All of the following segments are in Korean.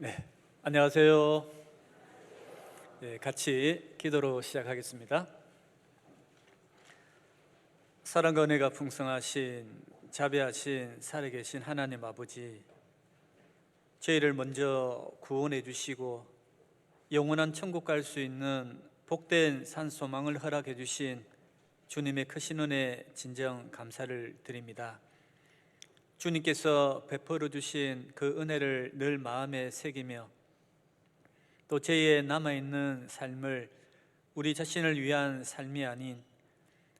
네, 안녕하세요. 네, 같이 기도로 시작하겠습니다. 사랑과 은혜가 풍성하신 자비하신 살아계신 하나님 아버지, 저희를 먼저 구원해 주시고 영원한 천국 갈 수 있는 복된 산소망을 허락해 주신 주님의 크신 은혜 진정 감사를 드립니다. 주님께서 베풀어 주신 그 은혜를 늘 마음에 새기며 또 저희의 남아있는 삶을 우리 자신을 위한 삶이 아닌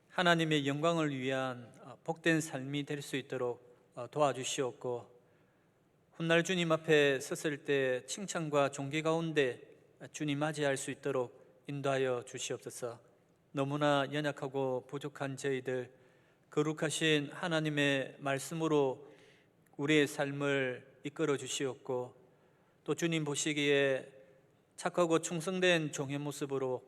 하나님의 영광을 위한 복된 삶이 될 수 있도록 도와주시옵고, 훗날 주님 앞에 섰을 때 칭찬과 존귀 가운데 주님 맞이할 수 있도록 인도하여 주시옵소서. 너무나 연약하고 부족한 저희들, 거룩하신 하나님의 말씀으로 우리의 삶을 이끌어 주시옵고, 또 주님 보시기에 착하고 충성된 종의 모습으로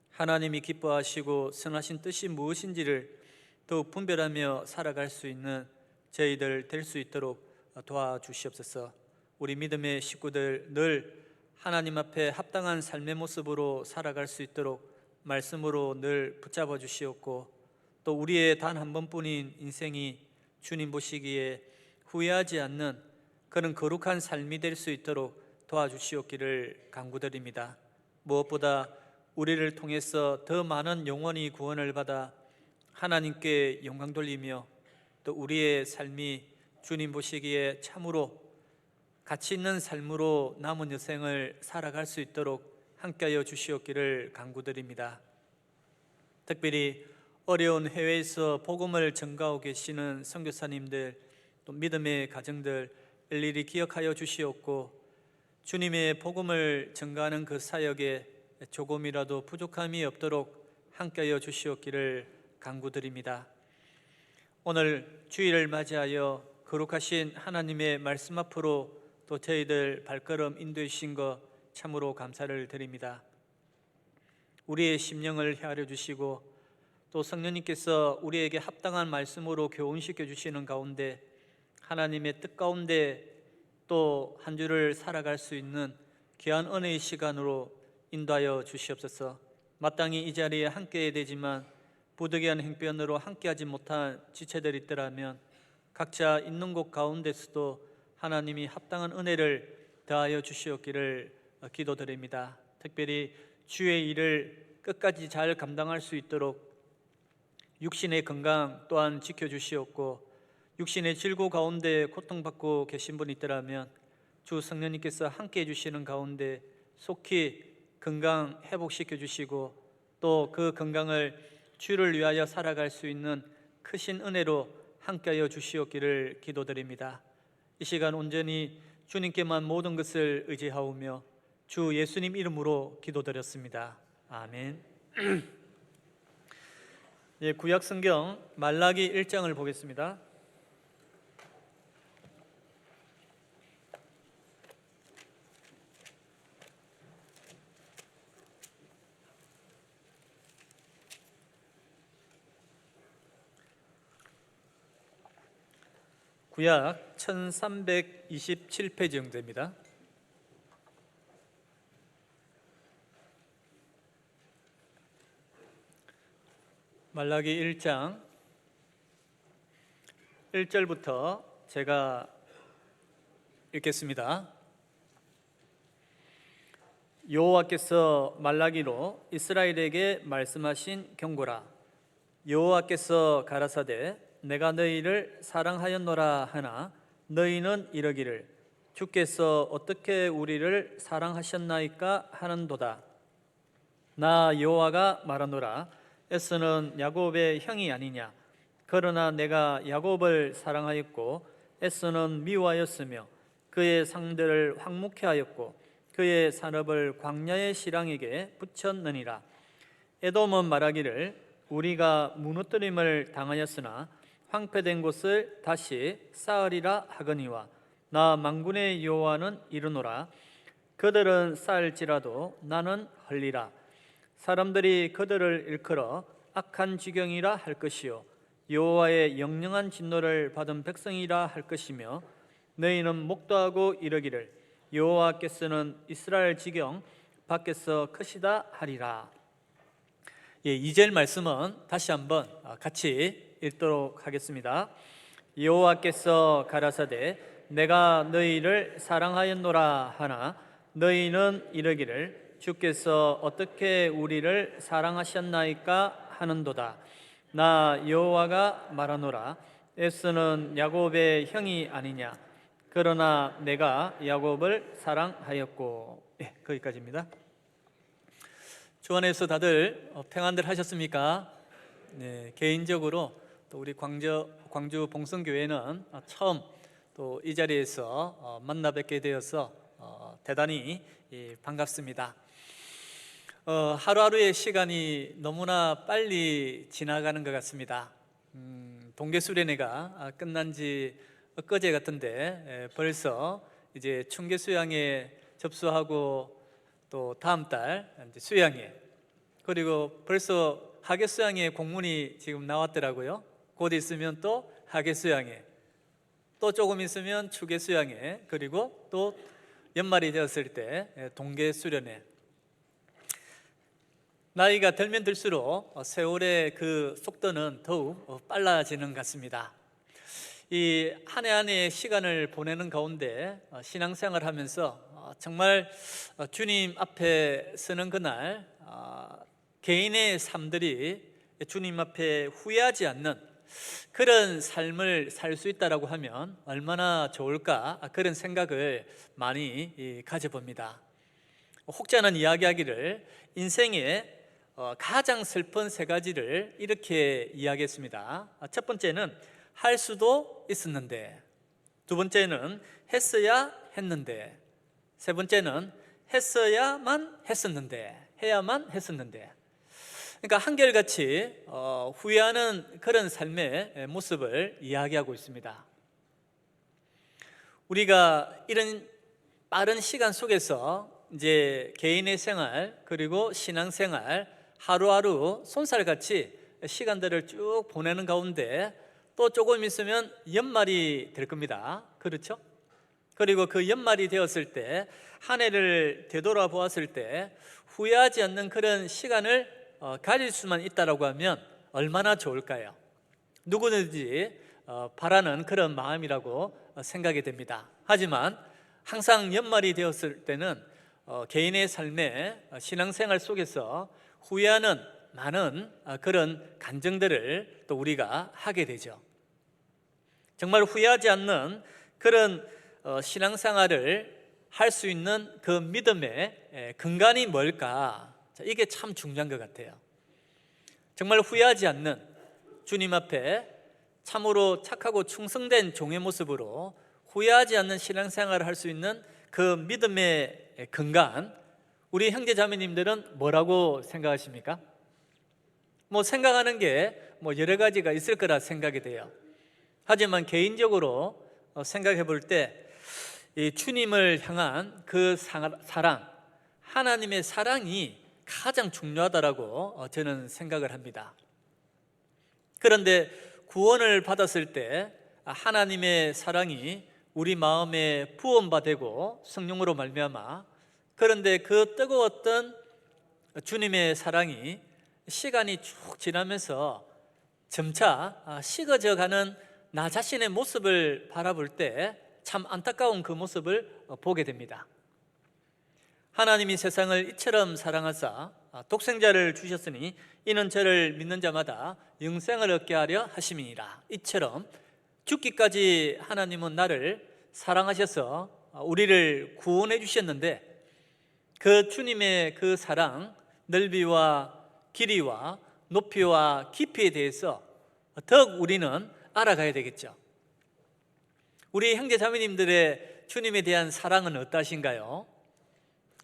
하나님이 기뻐하시고 선하신 뜻이 무엇인지를 더욱 분별하며 살아갈 수 있는 저희들 될 수 있도록 도와주시옵소서. 우리 믿음의 식구들 늘 하나님 앞에 합당한 삶의 모습으로 살아갈 수 있도록 말씀으로 늘 붙잡아 주시옵고, 또 우리의 단 한 번뿐인 인생이 주님 보시기에 후회하지 않는 그런 거룩한 삶이 될 수 있도록 도와주시옵기를 간구드립니다. 무엇보다 우리를 통해서 더 많은 영혼이 구원을 받아 하나님께 영광 돌리며 또 우리의 삶이 주님 보시기에 참으로 가치 있는 삶으로 남은 여생을 살아갈 수 있도록 함께하여 주시옵기를 간구드립니다. 특별히 어려운 해외에서 복음을 전가하고 계시는 선교사님들, 또 믿음의 가정들 일일이 기억하여 주시옵고, 주님의 복음을 전가하는 그 사역에 조금이라도 부족함이 없도록 함께하여 주시옵기를 간구드립니다. 오늘 주일을 맞이하여 거룩하신 하나님의 말씀 앞으로 또 저희들 발걸음 인도해 주신 것 참으로 감사를 드립니다. 우리의 심령을 헤아려 주시고 또 성령님께서 우리에게 합당한 말씀으로 교훈시켜 주시는 가운데 하나님의 뜻 가운데 또 한 주를 살아갈 수 있는 귀한 은혜의 시간으로 인도하여 주시옵소서. 마땅히 이 자리에 함께해야 되지만 부득이한 행편으로 함께하지 못한 지체들이 있더라면 각자 있는 곳 가운데서도 하나님이 합당한 은혜를 더하여 주시옵기를 기도드립니다. 특별히 주의 일을 끝까지 잘 감당할 수 있도록 육신의 건강 또한 지켜주시옵고, 육신의 질고 가운데 고통받고 계신 분이 있더라면 주 성령님께서 함께 해주시는 가운데 속히 건강 회복시켜 주시고 또 그 건강을 주를 위하여 살아갈 수 있는 크신 은혜로 함께하여 주시옵기를 기도드립니다. 이 시간 온전히 주님께만 모든 것을 의지하오며 주 예수님 이름으로 기도드렸습니다. 아멘. 구약 성경 말라기 1장을 보겠습니다. 구약 1327페이지 정도 됩니다. 말라기 1장 1절부터 제가 읽겠습니다. 여호와께서 말라기로 이스라엘에게 말씀하신 경고라. 여호와께서 가라사대 내가 너희를 사랑하였노라 하나 너희는 이러기를 주께서 어떻게 우리를 사랑하셨나이까 하는도다. 나 여호와가 말하노라. 에서는 야곱의 형이 아니냐. 그러나 내가 야곱을 사랑하였고 에서는 미워하였으며 그의 상들을 황무케 하였고 그의 산업을 광야의 시랑에게 붙였느니라. 에돔은 말하기를 우리가 무너뜨림을 당하였으나 황폐된 곳을 다시 쌓으리라 하거니와 나 만군의 여호와는 이르노라. 그들은 쌓을지라도 나는 헐리라. 사람들이 그들을 일컬어 악한 지경이라 할 것이요 여호와의 영영한 진노를 받은 백성이라 할 것이며 너희는 목도하고 이르기를 여호와께서는 이스라엘 지경 밖에서 크시다 하리라. 2절 말씀은 다시 한번 같이 읽도록 하겠습니다. 여호와께서 가라사대 내가 너희를 사랑하였노라 하나 너희는 이르기를 주께서 어떻게 우리를 사랑하셨나이까 하는도다. 나 여호와가 말하노라 에서는 야곱의 형이 아니냐 그러나 내가 야곱을 사랑하였고. 거기까지입니다. 주 안에서 다들 평안들 하셨습니까? 네, 개인적으로 또 우리 광주 봉성교회는 처음 또 이 자리에서 만나 뵙게 되어서 대단히 반갑습니다. 하루하루의 시간이 너무나 빨리 지나가는 것 같습니다. 동계수련회가 끝난 지 엊그제 같은데 벌써 이제 충계수양에 접수하고 또 다음 달 수양회, 그리고 벌써 하계수양회 공문이 지금 나왔더라고요. 곧 있으면 또 하계수양회, 또 조금 있으면 추계수양회, 그리고 또 연말이 되었을 때 동계수련회. 나이가 들면 들수록 세월의 그 속도는 더욱 빨라지는 것 같습니다. 이 한 해 한 해의 시간을 보내는 가운데 신앙생활을 하면서 정말 주님 앞에 서는 그날 개인의 삶들이 주님 앞에 후회하지 않는 그런 삶을 살 수 있다라고 하면 얼마나 좋을까, 그런 생각을 많이 가져봅니다. 혹자는 이야기하기를 인생의 가장 슬픈 세 가지를 이렇게 이야기했습니다. 첫 번째는 할 수도 있었는데, 두 번째는 했어야 했는데, 세 번째는 했어야만 했었는데, 해야만 했었는데. 그러니까 한결같이 후회하는 그런 삶의 모습을 이야기하고 있습니다. 우리가 이런 빠른 시간 속에서 이제 개인의 생활 그리고 신앙생활 하루하루 손살같이 시간들을 쭉 보내는 가운데 또 조금 있으면 연말이 될 겁니다. 그렇죠? 그리고 그 연말이 되었을 때 한 해를 되돌아보았을 때 후회하지 않는 그런 시간을 가질 수만 있다라고 하면 얼마나 좋을까요? 누구든지 바라는 그런 마음이라고 생각이 됩니다. 하지만 항상 연말이 되었을 때는 개인의 삶의 신앙생활 속에서 후회하는 많은 그런 간증들을 또 우리가 하게 되죠. 정말 후회하지 않는 그런 신앙생활을 할 수 있는 그 믿음의 근간이 뭘까? 이게 참 중요한 것 같아요. 정말 후회하지 않는 주님 앞에 참으로 착하고 충성된 종의 모습으로 후회하지 않는 신앙생활을 할 수 있는 그 믿음의 근간, 우리 형제 자매님들은 뭐라고 생각하십니까? 생각하는 게 여러 가지가 있을 거라 생각이 돼요. 하지만 개인적으로 생각해 볼 때 이 주님을 향한 그 사랑, 하나님의 사랑이 가장 중요하다라고 저는 생각을 합니다. 그런데 구원을 받았을 때 하나님의 사랑이 우리 마음에 부음받고 성령으로 말미암아, 그런데 그 뜨거웠던 주님의 사랑이 시간이 쭉 지나면서 점차 식어져가는 나 자신의 모습을 바라볼 때 참 안타까운 그 모습을 보게 됩니다. 하나님이 세상을 이처럼 사랑하사 독생자를 주셨으니 이는 저를 믿는 자마다 영생을 얻게 하려 하심이니라. 이처럼 죽기까지 하나님은 나를 사랑하셔서 우리를 구원해 주셨는데, 그 주님의 그 사랑 넓이와 길이와 높이와 깊이에 대해서 더욱 우리는 알아가야 되겠죠. 우리 형제 자매님들의 주님에 대한 사랑은 어떠신가요?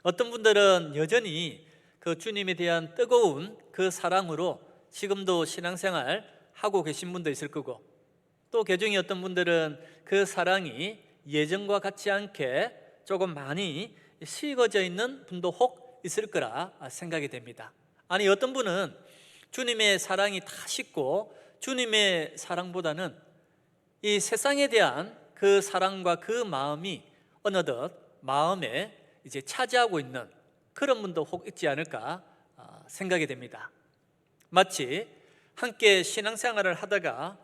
어떤 분들은 여전히 그 주님에 대한 뜨거운 그 사랑으로 지금도 신앙생활 하고 계신 분도 있을 거고, 또 개중에 어떤 분들은 그 사랑이 예전과 같지 않게 조금 많이 식어져 있는 분도 혹 있을 거라 생각이 됩니다. 아니, 어떤 분은 주님의 사랑이 다 식고 주님의 사랑보다는 이 세상에 대한 그 사랑과 그 마음이 어느덧 마음에 이제 차지하고 있는 그런 분도 혹 있지 않을까 생각이 됩니다. 마치 함께 신앙생활을 하다가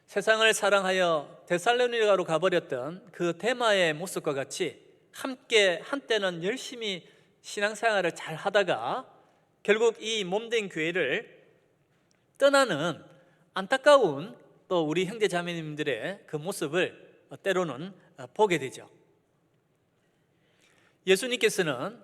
세상을 사랑하여 데살로니가로 가버렸던 그 데마의 모습과 같이 함께 한때는 열심히 신앙생활을 잘 하다가 결국 이 몸된 교회를 떠나는 안타까운 또 우리 형제 자매님들의 그 모습을 때로는 보게 되죠. 예수님께서는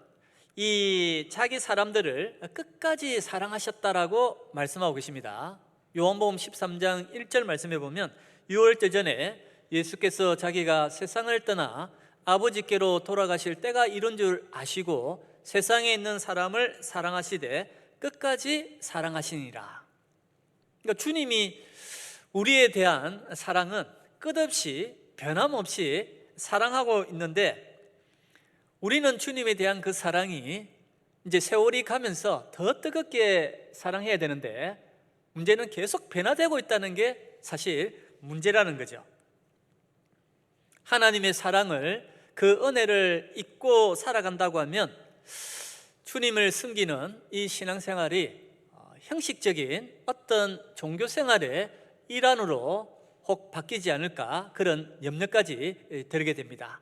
이 자기 사람들을 끝까지 사랑하셨다라고 말씀하고 계십니다. 요한복음 13장 1절 말씀해 보면 6월절 전에 예수께서 자기가 세상을 떠나 아버지께로 돌아가실 때가 이른 줄 아시고 세상에 있는 사람을 사랑하시되 끝까지 사랑하시니라. 그러니까 주님이 우리에 대한 사랑은 끝없이 변함없이 사랑하고 있는데, 우리는 주님에 대한 그 사랑이 이제 세월이 가면서 더 뜨겁게 사랑해야 되는데 문제는 계속 변화되고 있다는 게 사실 문제라는 거죠. 하나님의 사랑을, 그 은혜를 잊고 살아간다고 하면 주님을 숨기는 이 신앙생활이 형식적인 어떤 종교생활의 일환으로 혹 바뀌지 않을까, 그런 염려까지 들게 됩니다.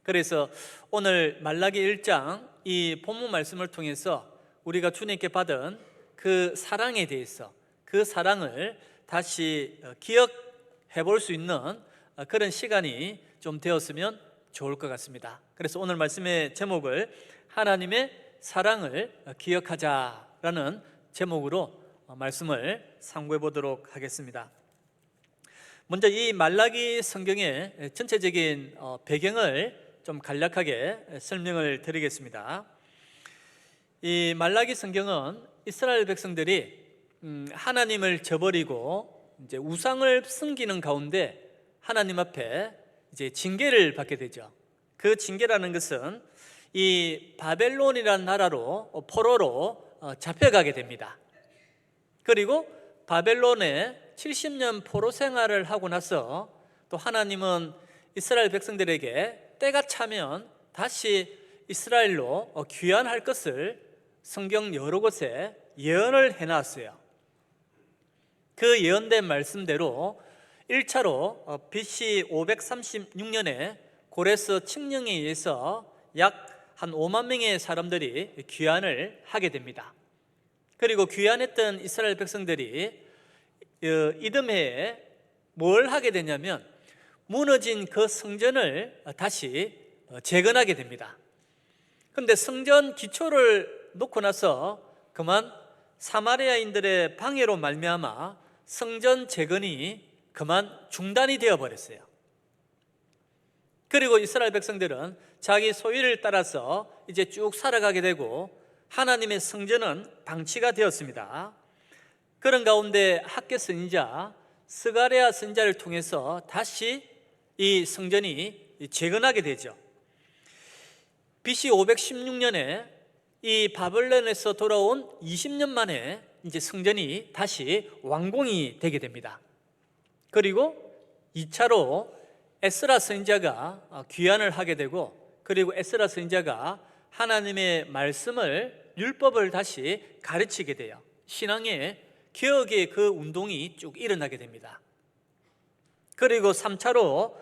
그래서 오늘 말라기 1장 이 본문 말씀을 통해서 우리가 주님께 받은 그 사랑에 대해서, 그 사랑을 다시 기억해 볼 수 있는 그런 시간이 좀 되었으면 좋을 것 같습니다. 그래서 오늘 말씀의 제목을 하나님의 사랑을 기억하자라는 제목으로 말씀을 상고해 보도록 하겠습니다. 먼저 이 말라기 성경의 전체적인 배경을 좀 간략하게 설명을 드리겠습니다. 이 말라기 성경은 이스라엘 백성들이 하나님을 저버리고 이제 우상을 섬기는 가운데 하나님 앞에 이제 징계를 받게 되죠. 그 징계라는 것은 이 바벨론이라는 나라로 포로로 잡혀가게 됩니다. 그리고 바벨론에 70년 포로 생활을 하고 나서 또 하나님은 이스라엘 백성들에게 때가 차면 다시 이스라엘로 귀환할 것을 성경 여러 곳에 예언을 해놨어요. 그 예언된 말씀대로 1차로 BC 536년에 고레스 칙령에 의해서 약 한 5만 명의 사람들이 귀환을 하게 됩니다. 그리고 귀환했던 이스라엘 백성들이 이듬해에 뭘 하게 되냐면 무너진 그 성전을 다시 재건하게 됩니다. 그런데 성전 기초를 놓고 나서 그만 사마리아인들의 방해로 말미암아 성전 재건이 그만 중단이 되어 버렸어요. 그리고 이스라엘 백성들은 자기 소유를 따라서 이제 쭉 살아가게 되고 하나님의 성전은 방치가 되었습니다. 그런 가운데 학개 선지자 스가랴 선지자를 통해서 다시 이 성전이 재건하게 되죠. BC 516년에 이 바벨론에서 돌아온 20년 만에 이제 성전이 다시 완공이 되게 됩니다. 그리고 2차로 에스라 선지자가 귀환을 하게 되고, 그리고 에스라 선지자가 하나님의 말씀을, 율법을 다시 가르치게 돼요. 신앙의 개혁의 그 운동이 쭉 일어나게 됩니다. 그리고 3차로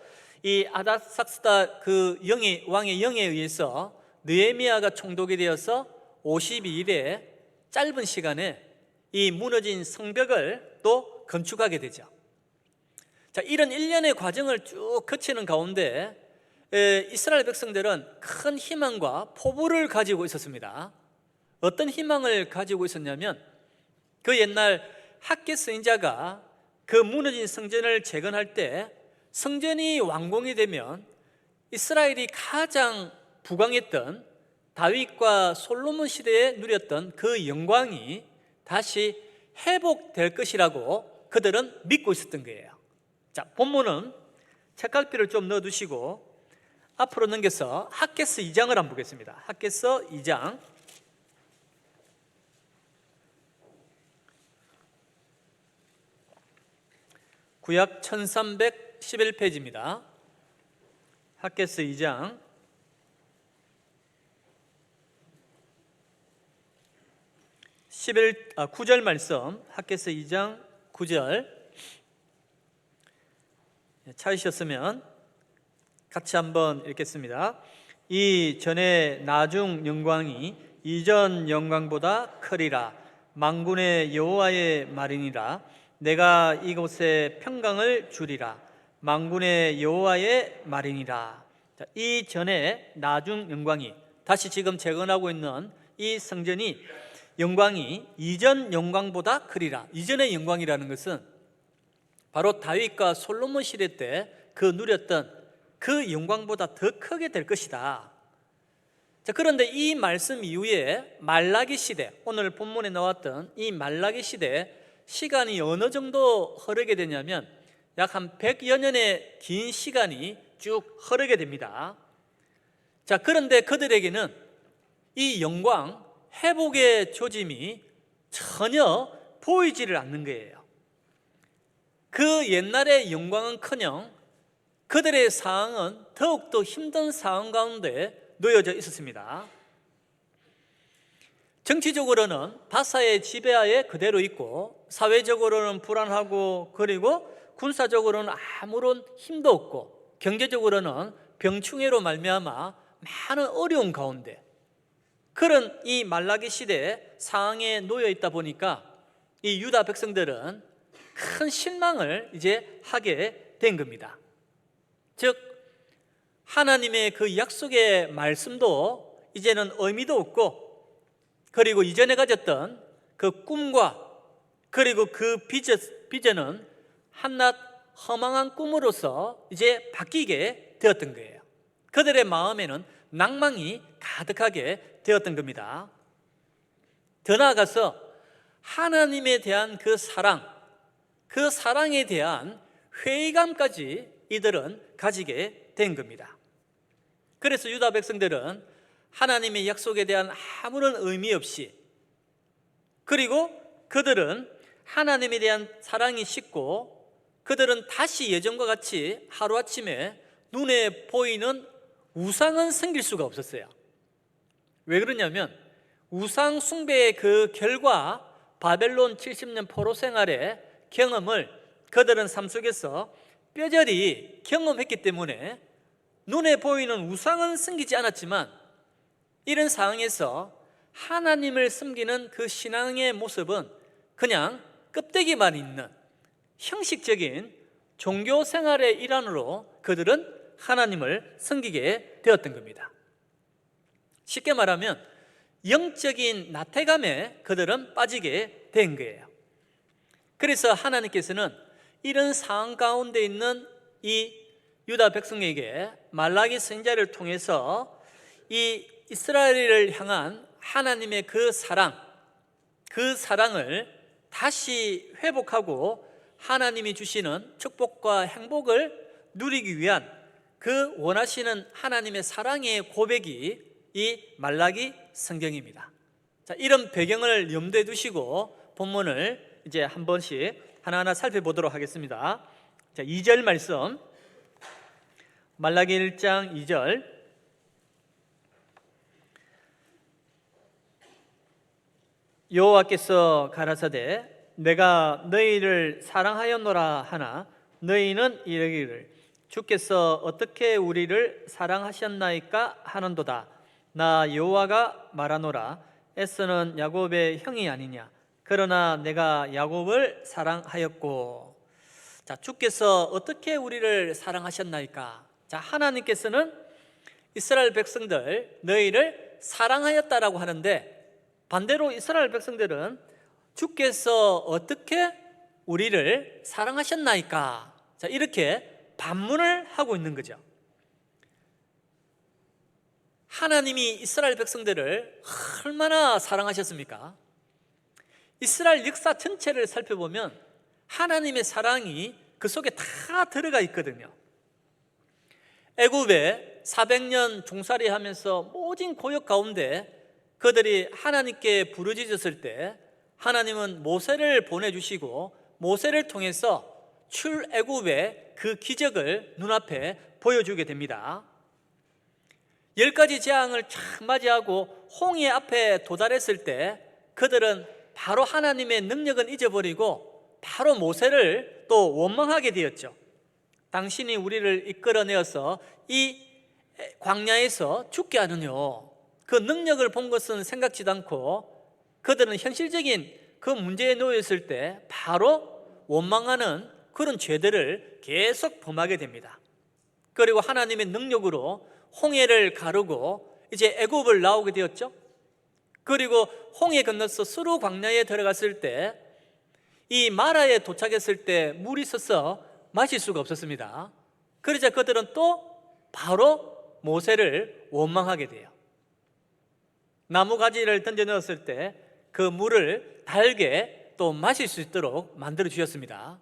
이 아닥삭스다 그 왕의 영에 의해서 느헤미야가 총독이 되어서 52일의 짧은 시간에 이 무너진 성벽을 또 건축하게 되죠. 자, 이런 일련의 과정을 쭉 거치는 가운데 이스라엘 백성들은 큰 희망과 포부를 가지고 있었습니다. 어떤 희망을 가지고 있었냐면 그 옛날 학개 선지자가 그 무너진 성전을 재건할 때 성전이 완공이 되면 이스라엘이 가장 부강했던 다윗과 솔로몬 시대에 누렸던 그 영광이 다시 회복될 것이라고 그들은 믿고 있었던 거예요. 자, 본문은 책갈피를 좀 넣어두시고 앞으로 넘겨서 학개서 2장을 한번 보겠습니다. 학개서 2장 구약 1311페이지입니다. 학개서 2장 9절 말씀, 학개서 2장 9절 찾으셨으면 같이 한번 읽겠습니다. 이 전에 나중 영광이 이전 영광보다 크리라. 만군의 여호와의 말이니라. 내가 이곳에 평강을 주리라. 만군의 여호와의 말이니라. 이 전에 나중 영광이, 다시 지금 재건하고 있는 이 성전이 영광이 이전 영광보다 크리라. 이전의 영광이라는 것은 바로 다윗과 솔로몬 시대 때 그 누렸던 그 영광보다 더 크게 될 것이다. 자, 그런데 이 말씀 이후에 말라기 시대, 오늘 본문에 나왔던 이 말라기 시대 시간이 어느 정도 흐르게 되냐면 약 한 100여 년의 긴 시간이 쭉 흐르게 됩니다. 자, 그런데 그들에게는 이 영광, 회복의 조짐이 전혀 보이지를 않는 거예요. 그 옛날의 영광은커녕 그들의 상황은 더욱더 힘든 상황 가운데 놓여져 있었습니다. 정치적으로는 바사의 지배하에 그대로 있고, 사회적으로는 불안하고, 그리고 군사적으로는 아무런 힘도 없고, 경제적으로는 병충해로 말미암아 많은 어려운 가운데, 그런 이 말라기 시대 상황에 놓여 있다 보니까 이 유다 백성들은 큰 실망을 이제 하게 된 겁니다. 즉, 하나님의 그 약속의 말씀도 이제는 의미도 없고, 그리고 이전에 가졌던 그 꿈과 그리고 그 비전은 한낱 허망한 꿈으로서 이제 바뀌게 되었던 거예요. 그들의 마음에는 낭망이 가득하게 되었던 겁니다. 더 나아가서 하나님에 대한 그 사랑, 그 사랑에 대한 회의감까지 이들은 가지게 된 겁니다. 그래서 유다 백성들은 하나님의 약속에 대한 아무런 의미 없이, 그리고 그들은 하나님에 대한 사랑이 식고, 그들은 다시 예전과 같이 하루아침에 눈에 보이는 우상은 섬길 수가 없었어요. 왜 그러냐면 우상 숭배의 그 결과, 바벨론 70년 포로 생활의 경험을 그들은 삶 속에서 뼈저리 경험했기 때문에 눈에 보이는 우상은 섬기지 않았지만, 이런 상황에서 하나님을 섬기는 그 신앙의 모습은 그냥 껍데기만 있는 형식적인 종교 생활의 일환으로 그들은 하나님을 섬기게 되었던 겁니다. 쉽게 말하면 영적인 나태감에 그들은 빠지게 된 거예요. 그래서 하나님께서는 이런 상황 가운데 있는 이 유다 백성에게 말라기 선지자를 통해서 이 이스라엘을 향한 하나님의 그 사랑을 다시 회복하고 하나님이 주시는 축복과 행복을 누리기 위한 그 원하시는 하나님의 사랑의 고백이 이 말라기 성경입니다. 자, 이런 배경을 염두에 두시고 본문을 이제 한 번씩 하나하나 살펴보도록 하겠습니다. 자, 2절 말씀, 말라기 1장 2절. 여호와께서 가라사대 내가 너희를 사랑하였노라 하나 너희는 이르기를 주께서 어떻게 우리를 사랑하셨나이까 하는도다. 나 여호와가 말하노라. 에서는 야곱의 형이 아니냐. 그러나 내가 야곱을 사랑하였고. 자, 주께서 어떻게 우리를 사랑하셨나이까. 자, 하나님께서는 이스라엘 백성들 너희를 사랑하였다라고 하는데, 반대로 이스라엘 백성들은 주께서 어떻게 우리를 사랑하셨나이까. 자, 이렇게 반문을 하고 있는 거죠. 하나님이 이스라엘 백성들을 얼마나 사랑하셨습니까? 이스라엘 역사 전체를 살펴보면 하나님의 사랑이 그 속에 다 들어가 있거든요. 애굽에 400년 종살이 하면서 모진 고역 가운데 그들이 하나님께 부르짖었을 때 하나님은 모세를 보내주시고 모세를 통해서 출애굽의 그 기적을 눈앞에 보여주게 됩니다. 10가지 재앙을 쫙 맞이하고 홍해 앞에 도달했을 때 그들은 바로 하나님의 능력은 잊어버리고 바로 모세를 또 원망하게 되었죠. 당신이 우리를 이끌어내어서 이 광야에서 죽게 하느뇨. 그 능력을 본 것은 생각지도 않고 그들은 현실적인 그 문제에 놓였을 때 바로 원망하는 그런 죄들을 계속 범하게 됩니다. 그리고 하나님의 능력으로 홍해를 가르고 이제 애굽을 나오게 되었죠. 그리고 홍해 건너서 수르 광야에 들어갔을 때 이 마라에 도착했을 때 물이 있어서 마실 수가 없었습니다. 그러자 그들은 또 바로 모세를 원망하게 돼요. 나무 가지를 던져 넣었을 때 그 물을 달게 또 마실 수 있도록 만들어 주셨습니다.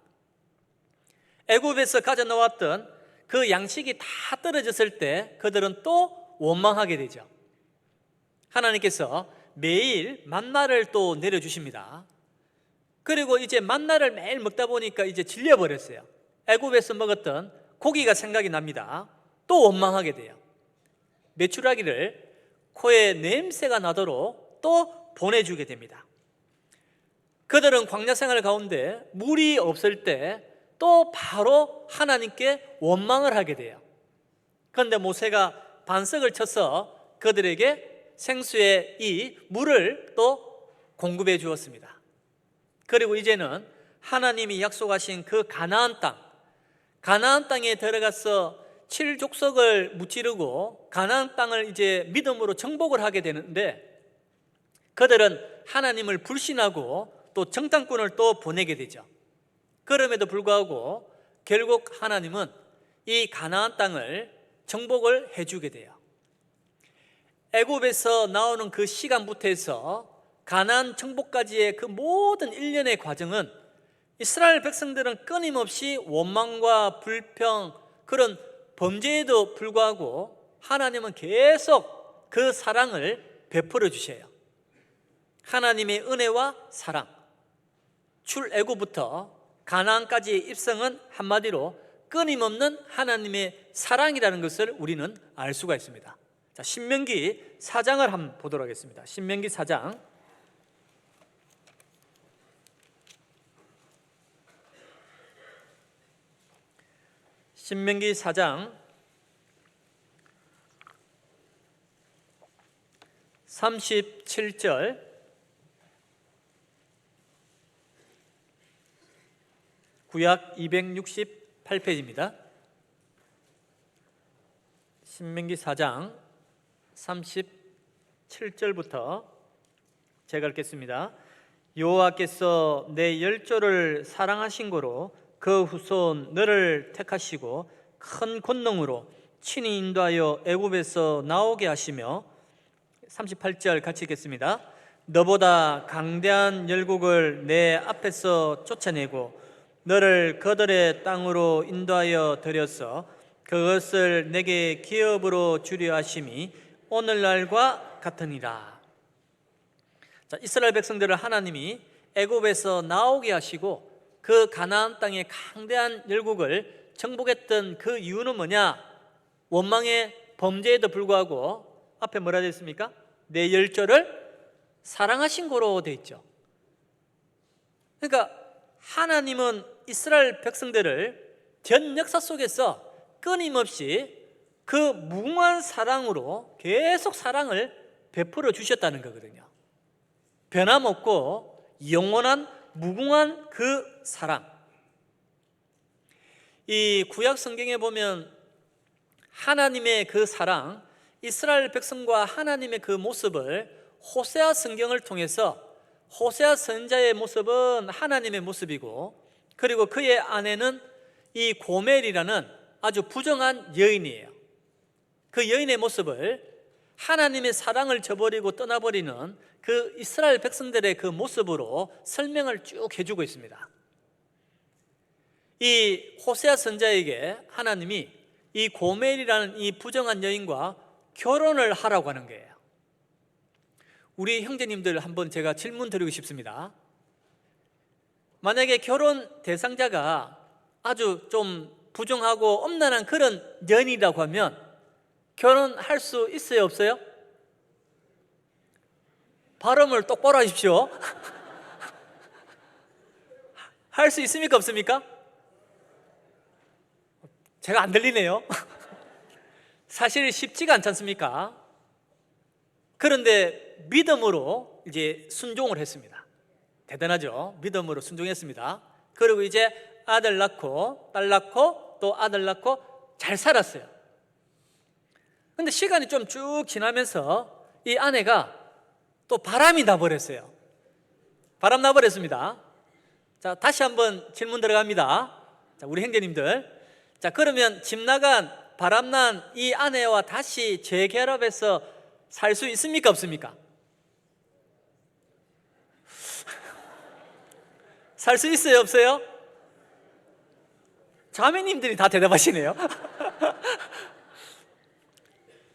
애굽에서 가져 나왔던 그 양식이 다 떨어졌을 때 그들은 또 원망하게 되죠. 하나님께서 매일 만나를 또 내려주십니다. 그리고 이제 만나를 매일 먹다 보니까 이제 질려버렸어요. 애굽에서 먹었던 고기가 생각이 납니다. 또 원망하게 돼요. 메추라기를 코에 냄새가 나도록 또 보내주게 됩니다. 그들은 광야 생활 가운데 물이 없을 때 또 바로 하나님께 원망을 하게 돼요. 그런데 모세가 반석을 쳐서 그들에게 생수의 이 물을 또 공급해 주었습니다. 그리고 이제는 하나님이 약속하신 그 가나안 땅에 들어가서 7족속을 무찌르고 가나안 땅을 이제 믿음으로 정복을 하게 되는데 그들은 하나님을 불신하고 또 정탐꾼을 또 보내게 되죠. 그럼에도 불구하고 결국 하나님은 이 가나안 땅을 정복을 해주게 돼요. 애굽에서 나오는 그 시간부터 해서 가나안 정복까지의 그 모든 일련의 과정은 이스라엘 백성들은 끊임없이 원망과 불평, 그런 범죄에도 불구하고 하나님은 계속 그 사랑을 베풀어 주셔요. 하나님의 은혜와 사랑, 출애굽부터 가나안까지의 입성은 한마디로 끊임없는 하나님의 사랑이라는 것을 우리는 알 수가 있습니다. 자, 신명기 4장을 한번 보도록 하겠습니다. 신명기 4장. 신명기 4장 37절, 구약 268페이지입니다. 신명기 4장 37절부터 제가 읽겠습니다. 여호와께서 내 열조를 사랑하신 고로 그 후손 너를 택하시고 큰 권능으로 친히 인도하여 애굽에서 나오게 하시며, 38절 같이 읽겠습니다. 너보다 강대한 열국을 내 앞에서 쫓아내고 너를 그들의 땅으로 인도하여 들여서 그것을 내게 기업으로 주려 하심이 오늘날과 같으니라. 자, 이스라엘 백성들을 하나님이 애굽에서 나오게 하시고 그 가나안 땅의 강대한 열국을 정복했던 그 이유는 뭐냐? 원망의 범죄에도 불구하고 앞에 뭐라 되어 있습니까? 내 열조를 사랑하신 거로 되어 있죠. 그러니까 하나님은 이스라엘 백성들을 전 역사 속에서 끊임없이 그 무궁한 사랑으로 계속 사랑을 베풀어 주셨다는 거거든요. 변함없고 영원한 무궁한 그 사랑. 이 구약 성경에 보면 하나님의 그 사랑, 이스라엘 백성과 하나님의 그 모습을 호세아 성경을 통해서, 호세아 선지자의 모습은 하나님의 모습이고, 그리고 그의 아내는 이 고멜이라는 아주 부정한 여인이에요. 그 여인의 모습을 하나님의 사랑을 저버리고 떠나버리는 그 이스라엘 백성들의 그 모습으로 설명을 쭉 해주고 있습니다. 이 호세아 선지자에게 하나님이 이 고멜이라는 이 부정한 여인과 결혼을 하라고 하는 거예요. 우리 형제님들 한번 제가 질문 드리고 싶습니다. 만약에 결혼 대상자가 아주 좀 부정하고 엄란한 그런 연이라고 하면 결혼할 수 있어요, 없어요? 발음을 똑바로 하십시오. 할 수 있습니까? 없습니까? 제가 안 들리네요. 사실 쉽지가 않지 않습니까? 그런데 믿음으로 이제 순종을 했습니다. 대단하죠? 믿음으로 순종했습니다. 그리고 이제 아들 낳고 딸 낳고 또 아들 낳고 잘 살았어요. 근데 시간이 좀 쭉 지나면서 이 아내가 또 바람이 나버렸어요. 바람 나버렸습니다. 자, 다시 한번 질문 들어갑니다. 자, 우리 형제님들. 자, 그러면 집 나간 바람난 이 아내와 다시 재결합해서 살 수 있습니까? 없습니까? 살 수 있어요? 없어요? 자매님들이 다 대답하시네요.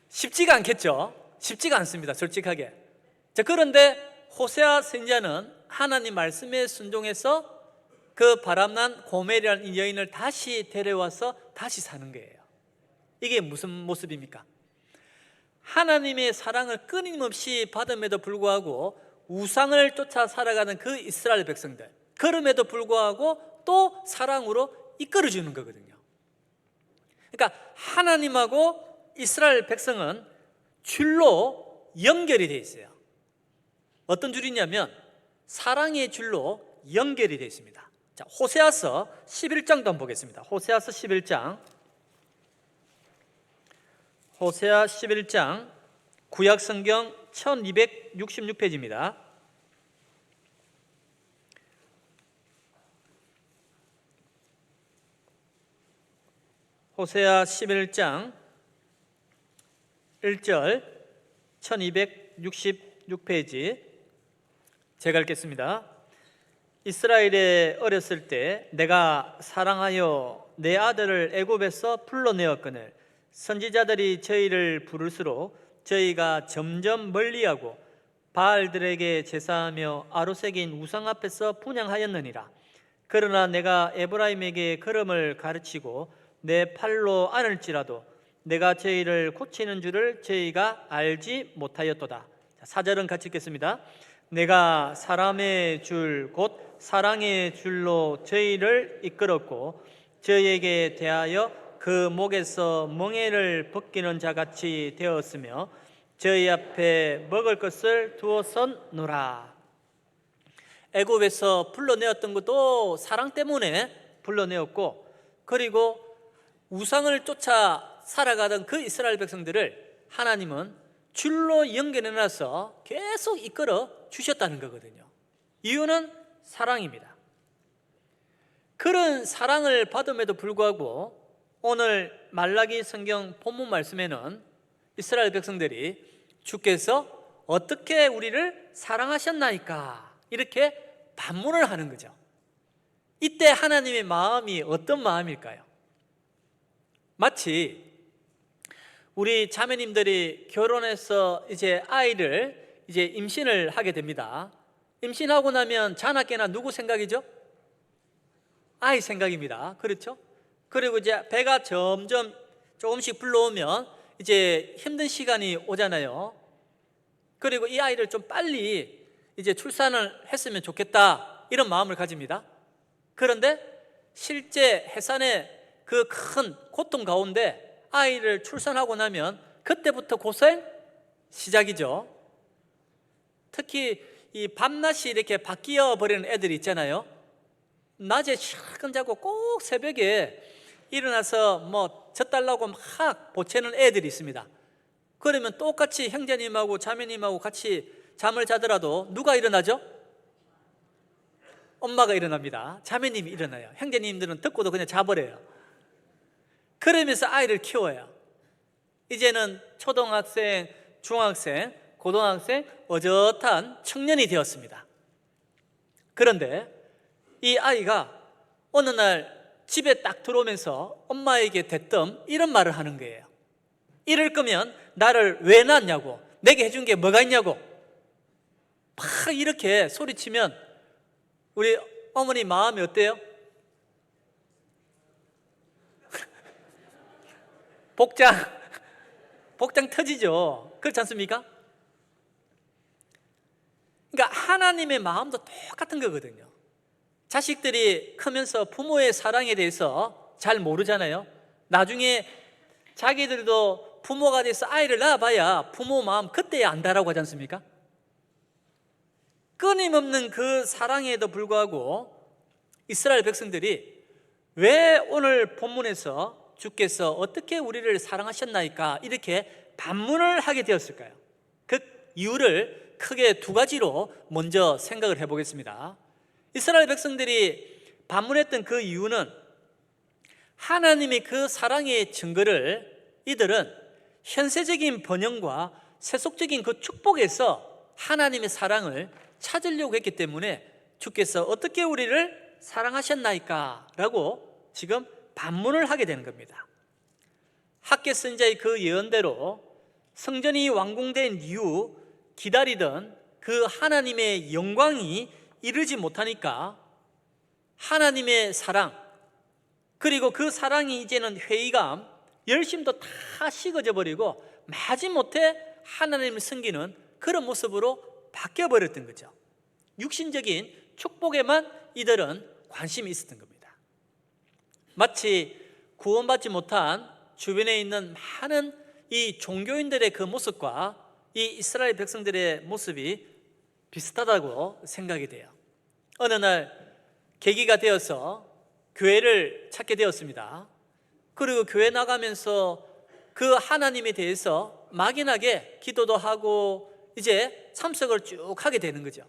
쉽지가 않겠죠? 쉽지가 않습니다, 솔직하게. 자, 그런데 호세아 선지자는 하나님 말씀에 순종해서 그 바람난 고멜이라는 이 여인을 다시 데려와서 다시 사는 거예요. 이게 무슨 모습입니까? 하나님의 사랑을 끊임없이 받음에도 불구하고 우상을 쫓아 살아가는 그 이스라엘 백성들, 그럼에도 불구하고 또 사랑으로 이끌어주는 거거든요. 그러니까 하나님하고 이스라엘 백성은 줄로 연결이 되어 있어요. 어떤 줄이냐면 사랑의 줄로 연결이 되어 있습니다. 자, 호세아서 11장도 한번 보겠습니다. 호세아서 11장, 호세아 11장, 구약 성경 1266페이지입니다. 호세아 11장 1절 1266페이지 제가 읽겠습니다. 이스라엘에 어렸을 때 내가 사랑하여 내 아들을 애굽에서 불러내었거늘 선지자들이 저희를 부를수록 저희가 점점 멀리하고 바알들에게 제사하며 아로새긴 우상 앞에서 분향하였느니라. 그러나 내가 에브라임에게 걸음을 가르치고 내 팔로 안을지라도 내가 저희를 고치는 줄을 저희가 알지 못하였도다. 4절은 같이 읽겠습니다. 내가 사람의 줄 곧 사랑의 줄로 저희를 이끌었고 저희에게 대하여 그 목에서 멍에를 벗기는 자같이 되었으며 저희 앞에 먹을 것을 두었었노라. 애굽에서 불러내었던 것도 사랑 때문에 불러내었고, 그리고 우상을 쫓아 살아가던 그 이스라엘 백성들을 하나님은 줄로 연결해놔서 계속 이끌어 주셨다는 거거든요. 이유는 사랑입니다. 그런 사랑을 받음에도 불구하고 오늘 말라기 성경 본문 말씀에는 이스라엘 백성들이 주께서 어떻게 우리를 사랑하셨나이까 이렇게 반문을 하는 거죠. 이때 하나님의 마음이 어떤 마음일까요? 마치 우리 자매님들이 결혼해서 이제 아이를 이제 임신을 하게 됩니다. 임신하고 나면 자나깨나 누구 생각이죠? 아이 생각입니다. 그렇죠? 그리고 이제 배가 점점 조금씩 불러오면 이제 힘든 시간이 오잖아요. 그리고 이 아이를 좀 빨리 이제 출산을 했으면 좋겠다 이런 마음을 가집니다. 그런데 실제 해산의 그 큰 고통 가운데 아이를 출산하고 나면 그때부터 고생 시작이죠. 특히 이 밤낮이 이렇게 바뀌어 버리는 애들이 있잖아요. 낮에 시간 자고 꼭 새벽에 일어나서 뭐 젖달라고 막 보채는 애들이 있습니다. 그러면 똑같이 형제님하고 자매님하고 같이 잠을 자더라도 누가 일어나죠? 엄마가 일어납니다. 자매님이 일어나요. 형제님들은 듣고도 그냥 자버려요. 그러면서 아이를 키워요. 이제는 초등학생, 중학생, 고등학생, 어젓한 청년이 되었습니다. 그런데 이 아이가 어느 날 집에 딱 들어오면서 엄마에게 대뜸 이런 말을 하는 거예요. 이럴 거면 나를 왜 낳았냐고, 내게 해준 게 뭐가 있냐고 막 이렇게 소리치면 우리 어머니 마음이 어때요? 복장 터지죠. 그렇지 않습니까? 그러니까 하나님의 마음도 똑같은 거거든요. 자식들이 크면서 부모의 사랑에 대해서 잘 모르잖아요. 나중에 자기들도 부모가 돼서 아이를 낳아봐야 부모 마음 그때야 안다라고 하지 않습니까? 끊임없는 그 사랑에도 불구하고 이스라엘 백성들이 왜 오늘 본문에서 주께서 어떻게 우리를 사랑하셨나이까 이렇게 반문을 하게 되었을까요? 그 이유를 크게 두 가지로 먼저 생각을 해보겠습니다. 이스라엘 백성들이 반문했던 그 이유는 하나님의 그 사랑의 증거를 이들은 현세적인 번영과 세속적인 그 축복에서 하나님의 사랑을 찾으려고 했기 때문에 주께서 어떻게 우리를 사랑하셨나이까 라고 지금 반문을 하게 되는 겁니다. 학개 선지자의 그 예언대로 성전이 완공된 이후 기다리던 그 하나님의 영광이 이르지 못하니까 하나님의 사랑, 그리고 그 사랑이 이제는 회의감, 열심도 다 식어져 버리고 마지못해 하나님을 섬기는 그런 모습으로 바뀌어버렸던 거죠. 육신적인 축복에만 이들은 관심이 있었던 겁니다. 마치 구원받지 못한 주변에 있는 많은 이 종교인들의 그 모습과 이 이스라엘 백성들의 모습이 비슷하다고 생각이 돼요. 어느 날 계기가 되어서 교회를 찾게 되었습니다. 그리고 교회 나가면서 그 하나님에 대해서 막연하게 기도도 하고 이제 참석을 쭉 하게 되는 거죠.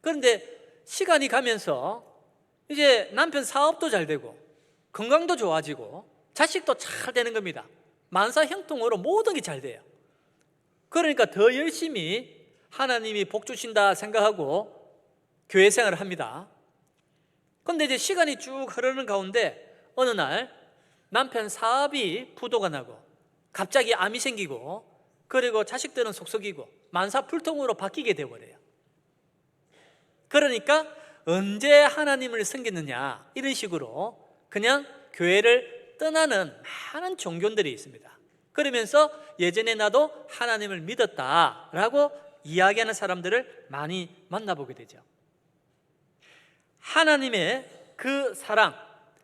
그런데 시간이 가면서 이제 남편 사업도 잘 되고 건강도 좋아지고 자식도 잘 되는 겁니다. 만사형통으로 모든 게 잘 돼요. 그러니까 더 열심히 하나님이 복 주신다 생각하고 교회 생활을 합니다. 그런데 이제 시간이 쭉 흐르는 가운데 어느 날 남편 사업이 부도가 나고 갑자기 암이 생기고 그리고 자식들은 속썩이고 만사불통으로 바뀌게 되어버려요. 그러니까 언제 하나님을 섬기느냐 이런 식으로 그냥 교회를 떠나는 많은 종교인들이 있습니다. 그러면서 예전에 나도 하나님을 믿었다라고 이야기하는 사람들을 많이 만나보게 되죠. 하나님의 그 사랑,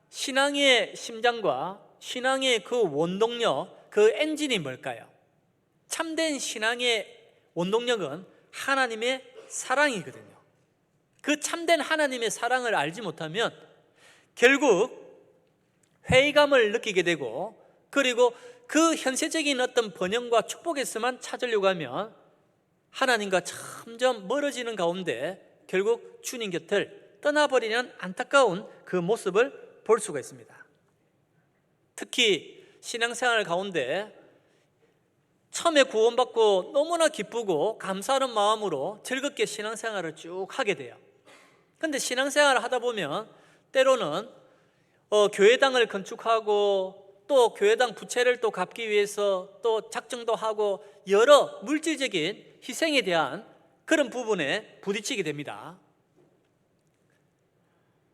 신앙의 심장과 신앙의 그 원동력, 그 엔진이 뭘까요? 참된 신앙의 원동력은 하나님의 사랑이거든요. 그 참된 하나님의 사랑을 알지 못하면 결국 회의감을 느끼게 되고 그리고 그 현세적인 어떤 번영과 축복에서만 찾으려고 하면 하나님과 점점 멀어지는 가운데 결국 주님 곁을 떠나버리는 안타까운 그 모습을 볼 수가 있습니다. 특히 신앙생활 가운데 처음에 구원받고 너무나 기쁘고 감사하는 마음으로 즐겁게 신앙생활을 쭉 하게 돼요. 그런데 신앙생활을 하다 보면 때로는 교회당을 건축하고 또 교회당 부채를 또 갚기 위해서 또 작정도 하고 여러 물질적인 희생에 대한 그런 부분에 부딪히게 됩니다.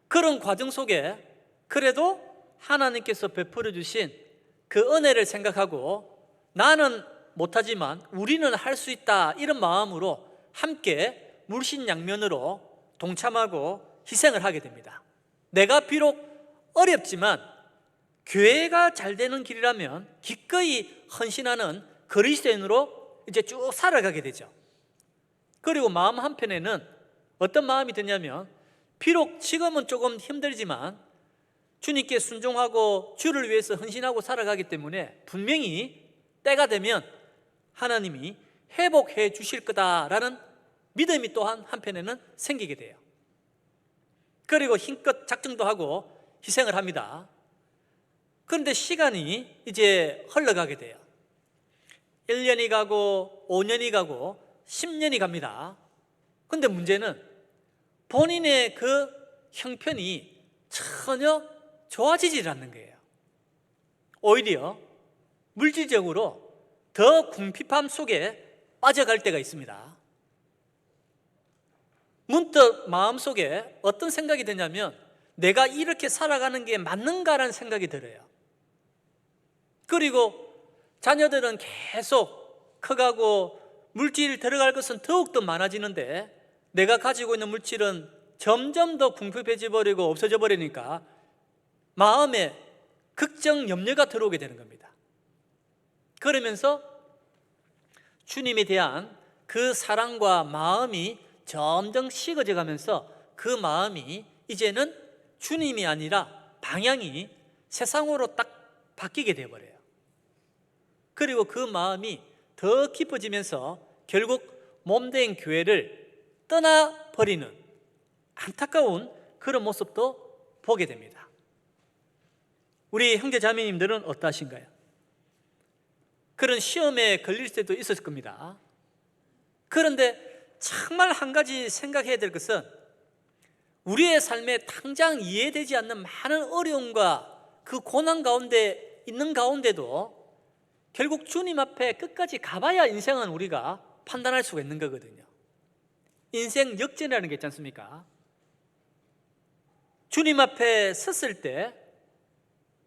그런 과정 속에 그래도 하나님께서 베풀어 주신 그 은혜를 생각하고 나는 못하지만 우리는 할 수 있다 이런 마음으로 함께 물신양면으로 동참하고 희생을 하게 됩니다. 내가 비록 어렵지만 교회가 잘 되는 길이라면 기꺼이 헌신하는 그리스도인으로 이제 쭉 살아가게 되죠. 그리고 마음 한편에는 어떤 마음이 드냐면 비록 지금은 조금 힘들지만 주님께 순종하고 주를 위해서 헌신하고 살아가기 때문에 분명히 때가 되면 하나님이 회복해 주실 거다라는 믿음이 또한 한편에는 생기게 돼요. 그리고 힘껏 작정도 하고 희생을 합니다. 그런데 시간이 이제 흘러가게 돼요. 1년이 가고 5년이 가고 10년이 갑니다. 그런데 문제는 본인의 그 형편이 전혀 좋아지질 않는 거예요. 오히려 물질적으로 더 궁핍함 속에 빠져갈 때가 있습니다. 문득 마음속에 어떤 생각이 드냐면 내가 이렇게 살아가는 게 맞는가라는 생각이 들어요. 그리고 자녀들은 계속 커가고 물질 들어갈 것은 더욱더 많아지는데 내가 가지고 있는 물질은 점점 더 궁핍해져 버리고 없어져 버리니까 마음에 걱정, 염려가 들어오게 되는 겁니다. 그러면서 주님에 대한 그 사랑과 마음이 점점 식어져 가면서 그 마음이 이제는 주님이 아니라 방향이 세상으로 딱 바뀌게 되어버려요. 그리고 그 마음이 더 깊어지면서 결국 몸된 교회를 떠나버리는 안타까운 그런 모습도 보게 됩니다. 우리 형제 자매님들은 어떠하신가요? 그런 시험에 걸릴 때도 있었을 겁니다. 그런데 정말 한 가지 생각해야 될 것은 우리의 삶에 당장 이해되지 않는 많은 어려움과 그 고난 가운데 있는 가운데도 결국 주님 앞에 끝까지 가봐야 인생은 우리가 판단할 수가 있는 거거든요. 인생 역전이라는 게 있지 않습니까? 주님 앞에 섰을 때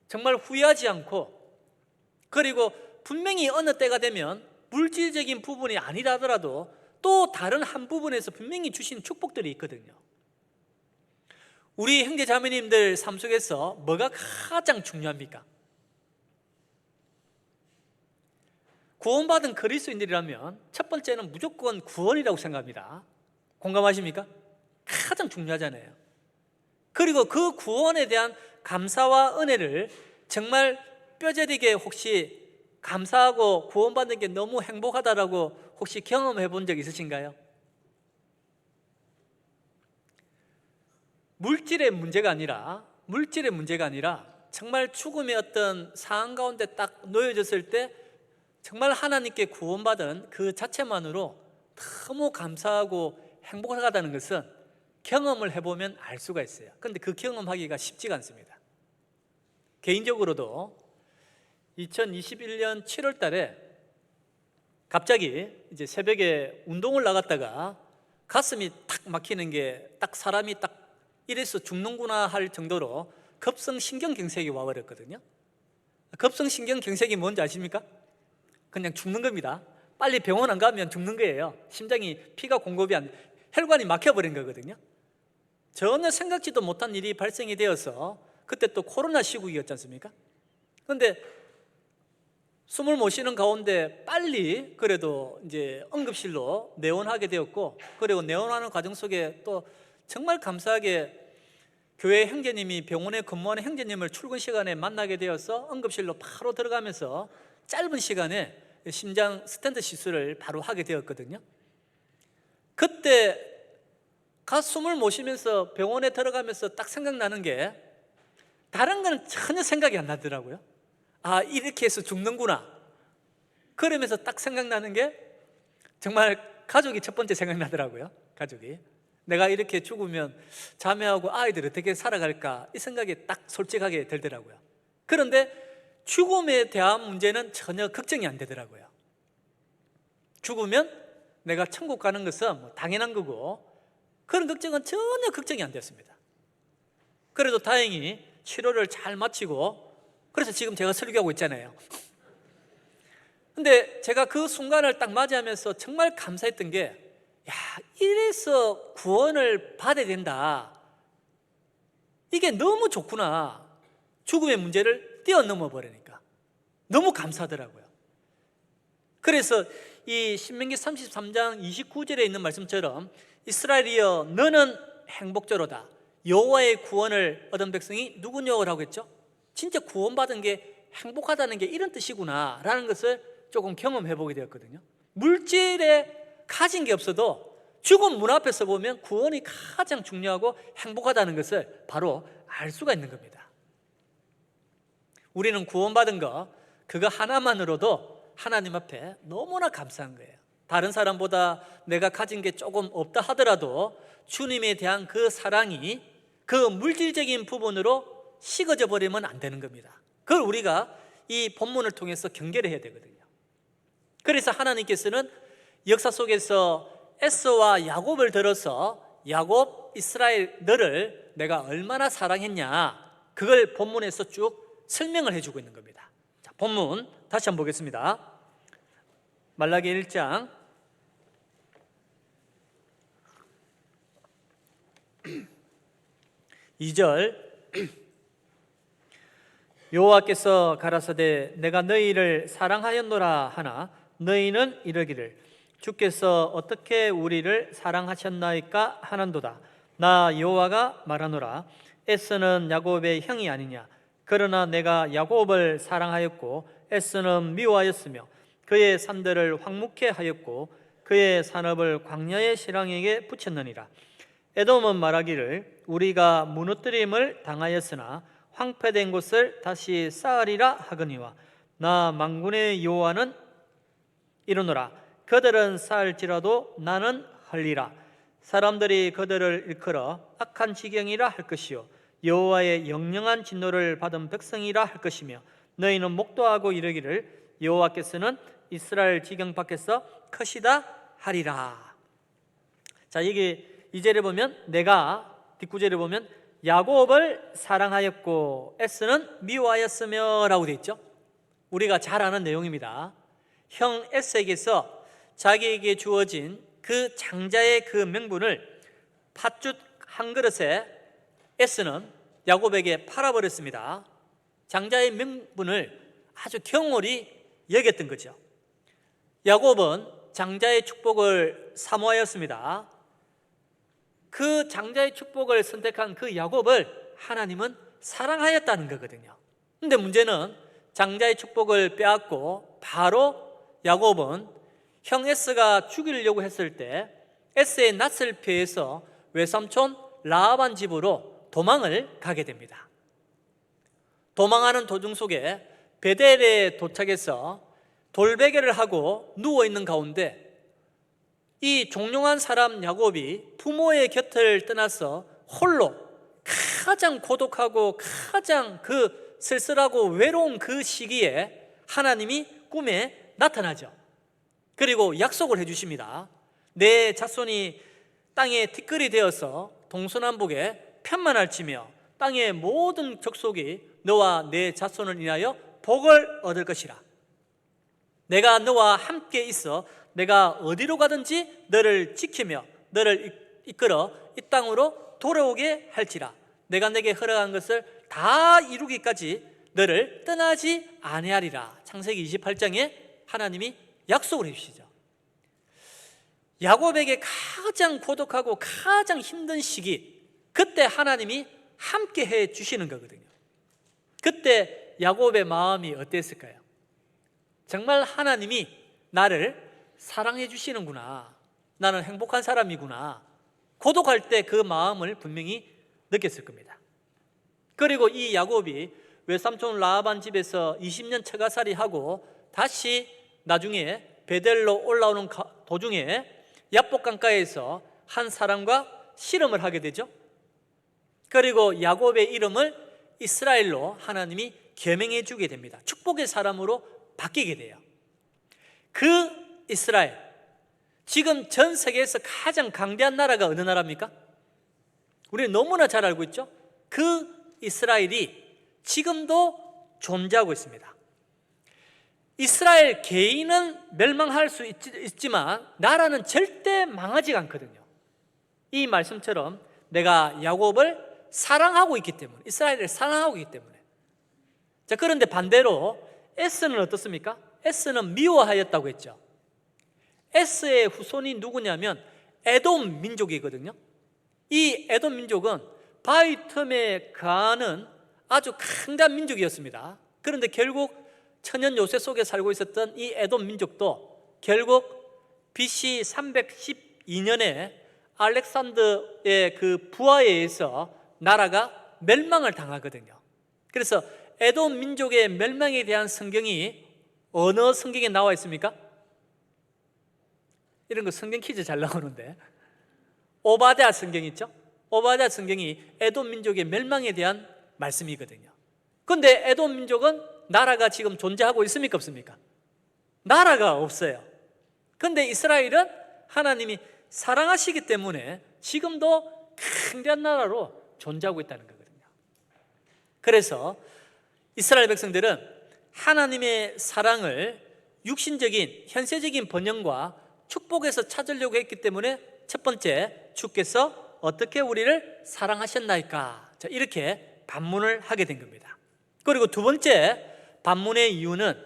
정말 후회하지 않고, 그리고 분명히 어느 때가 되면 물질적인 부분이 아니라더라도 또 다른 한 부분에서 분명히 주신 축복들이 있거든요. 우리 형제 자매님들 삶 속에서 뭐가 가장 중요합니까? 구원받은 그리스도인들이라면 첫 번째는 무조건 구원이라고 생각합니다. 공감하십니까? 가장 중요하잖아요. 그리고 그 구원에 대한 감사와 은혜를 정말 뼈저리게 혹시 감사하고 구원받는 게 너무 행복하다라고 혹시 경험해 본 적 있으신가요? 물질의 문제가 아니라 정말 죽음의 어떤 상황 가운데 딱 놓여졌을 때 정말 하나님께 구원받은 그 자체만으로 너무 감사하고 행복하다는 것은 경험을 해보면 알 수가 있어요. 그런데 그 경험하기가 쉽지가 않습니다. 개인적으로도 2021년 7월 달에 갑자기 이제 새벽에 운동을 나갔다가 가슴이 탁 막히는 게 딱 사람이 딱 이래서 죽는구나 할 정도로 급성신경경색이 와버렸거든요. 급성신경경색이 뭔지 아십니까? 그냥 죽는 겁니다. 빨리 병원 안 가면 죽는 거예요. 심장이 피가 공급이 안 돼, 혈관이 막혀버린 거거든요. 전혀 생각지도 못한 일이 발생이 되어서 그때 또 코로나 시국이었지 않습니까? 그런데 숨을 못 쉬는 가운데 빨리 그래도 이제 응급실로 내원하게 되었고, 그리고 내원하는 과정 속에 또 정말 감사하게 교회 형제님이 병원에 근무하는 형제님을 출근 시간에 만나게 되어서 응급실로 바로 들어가면서 짧은 시간에 심장 스텐트 시술을 바로 하게 되었거든요. 그때 숨을 못 쉬면서 병원에 들어가면서 딱 생각나는 게 다른 건 전혀 생각이 안 나더라고요. 아, 이렇게 해서 죽는구나. 그러면서 딱 생각나는 게 정말 가족이 첫 번째 생각나더라고요. 가족이 내가 이렇게 죽으면 자매하고 아이들 어떻게 살아갈까, 이 생각이 딱 솔직하게 들더라고요. 그런데 죽음에 대한 문제는 전혀 걱정이 안 되더라고요. 죽으면 내가 천국 가는 것은 뭐 당연한 거고, 그런 걱정은 전혀 걱정이 안 됐습니다. 그래도 다행히 치료를 잘 마치고, 그래서 지금 제가 설교하고 있잖아요. 근데 제가 그 순간을 딱 맞이하면서 정말 감사했던 게, 야, 이래서 구원을 받아야 된다, 이게 너무 좋구나. 죽음의 문제를 뛰어넘어 버리니까 너무 감사하더라고요. 그래서 이 신명기 33장 29절에 있는 말씀처럼 이스라엘이여 너는 행복자로다. 여호와의 구원을 얻은 백성이 누구냐고 했죠? 진짜 구원받은 게 행복하다는 게 이런 뜻이구나 라는 것을 조금 경험해 보게 되었거든요. 물질에 가진 게 없어도 죽음 문 앞에서 보면 구원이 가장 중요하고 행복하다는 것을 바로 알 수가 있는 겁니다. 우리는 구원받은 거 그거 하나만으로도 하나님 앞에 너무나 감사한 거예요. 다른 사람보다 내가 가진 게 조금 없다 하더라도 주님에 대한 그 사랑이 그 물질적인 부분으로 식어져 버리면 안 되는 겁니다. 그걸 우리가 이 본문을 통해서 경계를 해야 되거든요. 그래서 하나님께서는 역사 속에서 에서와 야곱을 들어서 야곱, 이스라엘 너를 내가 얼마나 사랑했냐, 그걸 본문에서 쭉 설명을 해주고 있는 겁니다. 자, 본문 다시 한번 보겠습니다. 말라기 1장 2절 여호와께서 가라사대 내가 너희를 사랑하였노라 하나 너희는 이르기를 주께서 어떻게 우리를 사랑하셨나이까 하는도다. 나 여호와가 말하노라 에서는 야곱의 형이 아니냐. 그러나 내가 야곱을 사랑하였고 에서는 미워하였으며 그의 산들을 황무케 하였고 그의 산업을 광야의 실황에게 붙였느니라. 에돔은 말하기를 우리가 무너뜨림을 당하였으나 황폐된 곳을 다시 쌓으리라 하거니와 나 만군의 여호와는 이르노라 그들은 쌓을지라도 나는 헐리라. 사람들이 그들을 일컬어 악한 지경이라 할 것이요 여호와의 영영한 진노를 받은 백성이라 할 것이며 너희는 목도하고 이르기를 여호와께서는 이스라엘 지경 밖에서 크시다 하리라. 자, 이게 2절에 보면 내가, 뒷구절에 보면 야곱을 사랑하였고 에스는 미워하였으며 라고 되어 있죠. 우리가 잘 아는 내용입니다. 형 에스에게서 자기에게 주어진 그 장자의 그 명분을 팥죽 한 그릇에 에스는 야곱에게 팔아버렸습니다. 장자의 명분을 아주 경홀히 여겼던 거죠. 야곱은 장자의 축복을 사모하였습니다. 그 장자의 축복을 선택한 그 야곱을 하나님은 사랑하였다는 거거든요. 근데 문제는 장자의 축복을 빼앗고 바로 야곱은 형 에스가 죽이려고 했을 때 에스의 낯을 피해서 외삼촌 라반 집으로 도망을 가게 됩니다. 도망하는 도중 속에 베델에 도착해서 돌베개를 하고 누워있는 가운데 이 종용한 사람 야곱이 부모의 곁을 떠나서 홀로 가장 고독하고 가장 그 쓸쓸하고 외로운 그 시기에 하나님이 꿈에 나타나죠. 그리고 약속을 해주십니다. 내 자손이 땅에 티끌이 되어서 동서남북에 편만할지며 땅의 모든 족속이 너와 내 자손을 인하여 복을 얻을 것이라. 내가 너와 함께 있어 내가 어디로 가든지 너를 지키며 너를 이끌어 이 땅으로 돌아오게 할지라. 내가 내게 허락한 것을 다 이루기까지 너를 떠나지 아니하리라. 창세기 28장에 하나님이 약속을 해주시죠. 야곱에게 가장 고독하고 가장 힘든 시기, 그때 하나님이 함께 해 주시는 거거든요. 그때 야곱의 마음이 어땠을까요? 정말 하나님이 나를 사랑해 주시는구나, 나는 행복한 사람이구나, 고독할 때 그 마음을 분명히 느꼈을 겁니다. 그리고 이 야곱이 외삼촌 라반 집에서 20년 처가살이 하고 다시 나중에 베델로 올라오는 도중에 야복 강가에서 한 사람과 씨름을 하게 되죠. 그리고 야곱의 이름을 이스라엘로 하나님이 계명해 주게 됩니다. 축복의 사람으로 바뀌게 돼요. 그 이스라엘, 지금 전 세계에서 가장 강대한 나라가 어느 나라입니까? 우리는 너무나 잘 알고 있죠. 그 이스라엘이 지금도 존재하고 있습니다. 이스라엘 개인은 멸망할 수 있지만 나라는 절대 망하지 않거든요. 이 말씀처럼 내가 야곱을 사랑하고 있기 때문에, 이스라엘을 사랑하고 있기 때문에. 자, 그런데 반대로 에스는 어떻습니까? 에스는 미워하였다고 했죠. 에스의 후손이 누구냐면 에돔 민족이거든요. 이 에돔 민족은 바위 틈에 거하는 아주 강대한 민족이었습니다. 그런데 결국 천연 요새 속에 살고 있었던 이 에돔 민족도 결국 BC 312년에 알렉산더의 그 부하에 의해서 나라가 멸망을 당하거든요. 그래서 에돔 민족의 멸망에 대한 성경이 어느 성경에 나와 있습니까? 이런 거 성경 퀴즈 잘 나오는데, 오바댜 성경 있죠? 오바댜 성경이 에돔 민족의 멸망에 대한 말씀이거든요. 그런데 에돔 민족은 나라가 지금 존재하고 있습니까? 없습니까? 나라가 없어요. 그런데 이스라엘은 하나님이 사랑하시기 때문에 지금도 강대한 나라로 존재하고 있다는 거거든요. 그래서 이스라엘 백성들은 하나님의 사랑을 육신적인 현세적인 번영과 축복에서 찾으려고 했기 때문에 첫 번째, 주께서 어떻게 우리를 사랑하셨나이까? 자, 이렇게 반문을 하게 된 겁니다. 그리고 두 번째 반문의 이유는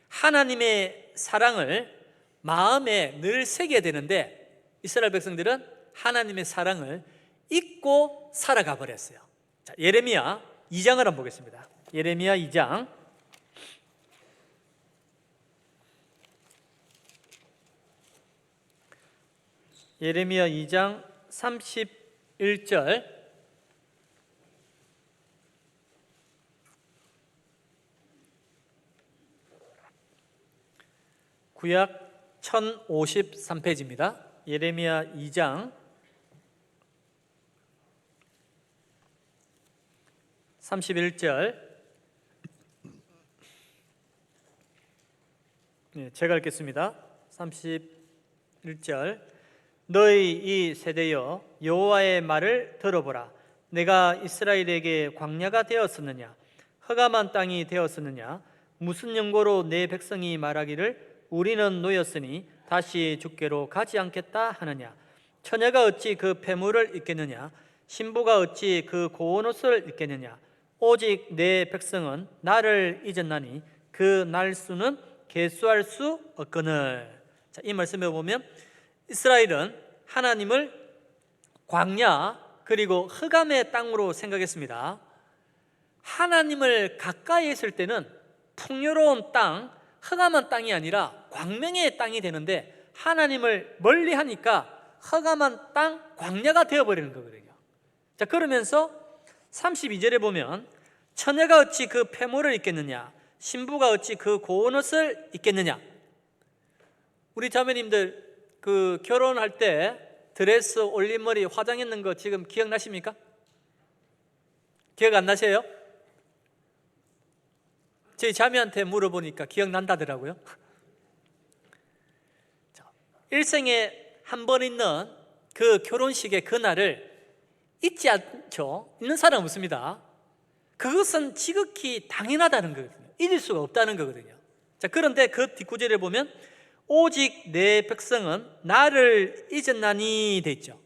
하나님의 사랑을 마음에 늘 새겨야 되는데 이스라엘 백성들은 하나님의 사랑을 잊고 살아가 버렸어요. 자, 예레미야 2장을 한번 보겠습니다. 예레미야 2장 예레미야 2장 31절 구약 1053페이지입니다. 예레미야 2장 31절 제가 읽겠습니다. 31절 너희 이 세대여 여호와의 말을 들어보라. 내가 이스라엘에게 광야가 되었었느냐 흑암한 땅이 되었었느냐 무슨 연고로 내 백성이 말하기를 우리는 노였으니 다시 주께로 가지 않겠다 하느냐 처녀가 어찌 그 폐물을 입겠느냐 신부가 어찌 그 고운 옷을 입겠느냐 오직 내 백성은 나를 잊었나니 그 날수는 계수할 수 없거늘. 자, 이 말씀에 보면 이스라엘은 하나님을 광야 그리고 흑암의 땅으로 생각했습니다. 하나님을 가까이 했을 때는 풍요로운 땅, 흑암한 땅이 아니라 광명의 땅이 되는데 하나님을 멀리 하니까 흑암한 땅, 광야가 되어버리는 거거든요. 자, 그러면서 32절에 보면 처녀가 어찌 그 폐모를 입겠느냐 신부가 어찌 그 고운 옷을 입겠느냐. 우리 자매님들 그 결혼할 때 드레스, 올림머리, 화장했는 거 지금 기억나십니까? 기억 안 나세요? 저희 자매한테 물어보니까 기억난다더라고요. 일생에 한 번 있는 그 결혼식의 그날을 잊지 않죠. 있는 사람은 없습니다. 그것은 지극히 당연하다는 거거든요. 잊을 수가 없다는 거거든요. 자, 그런데 그 뒷구절에 보면 오직 내 백성은 나를 잊었나니 돼 있죠.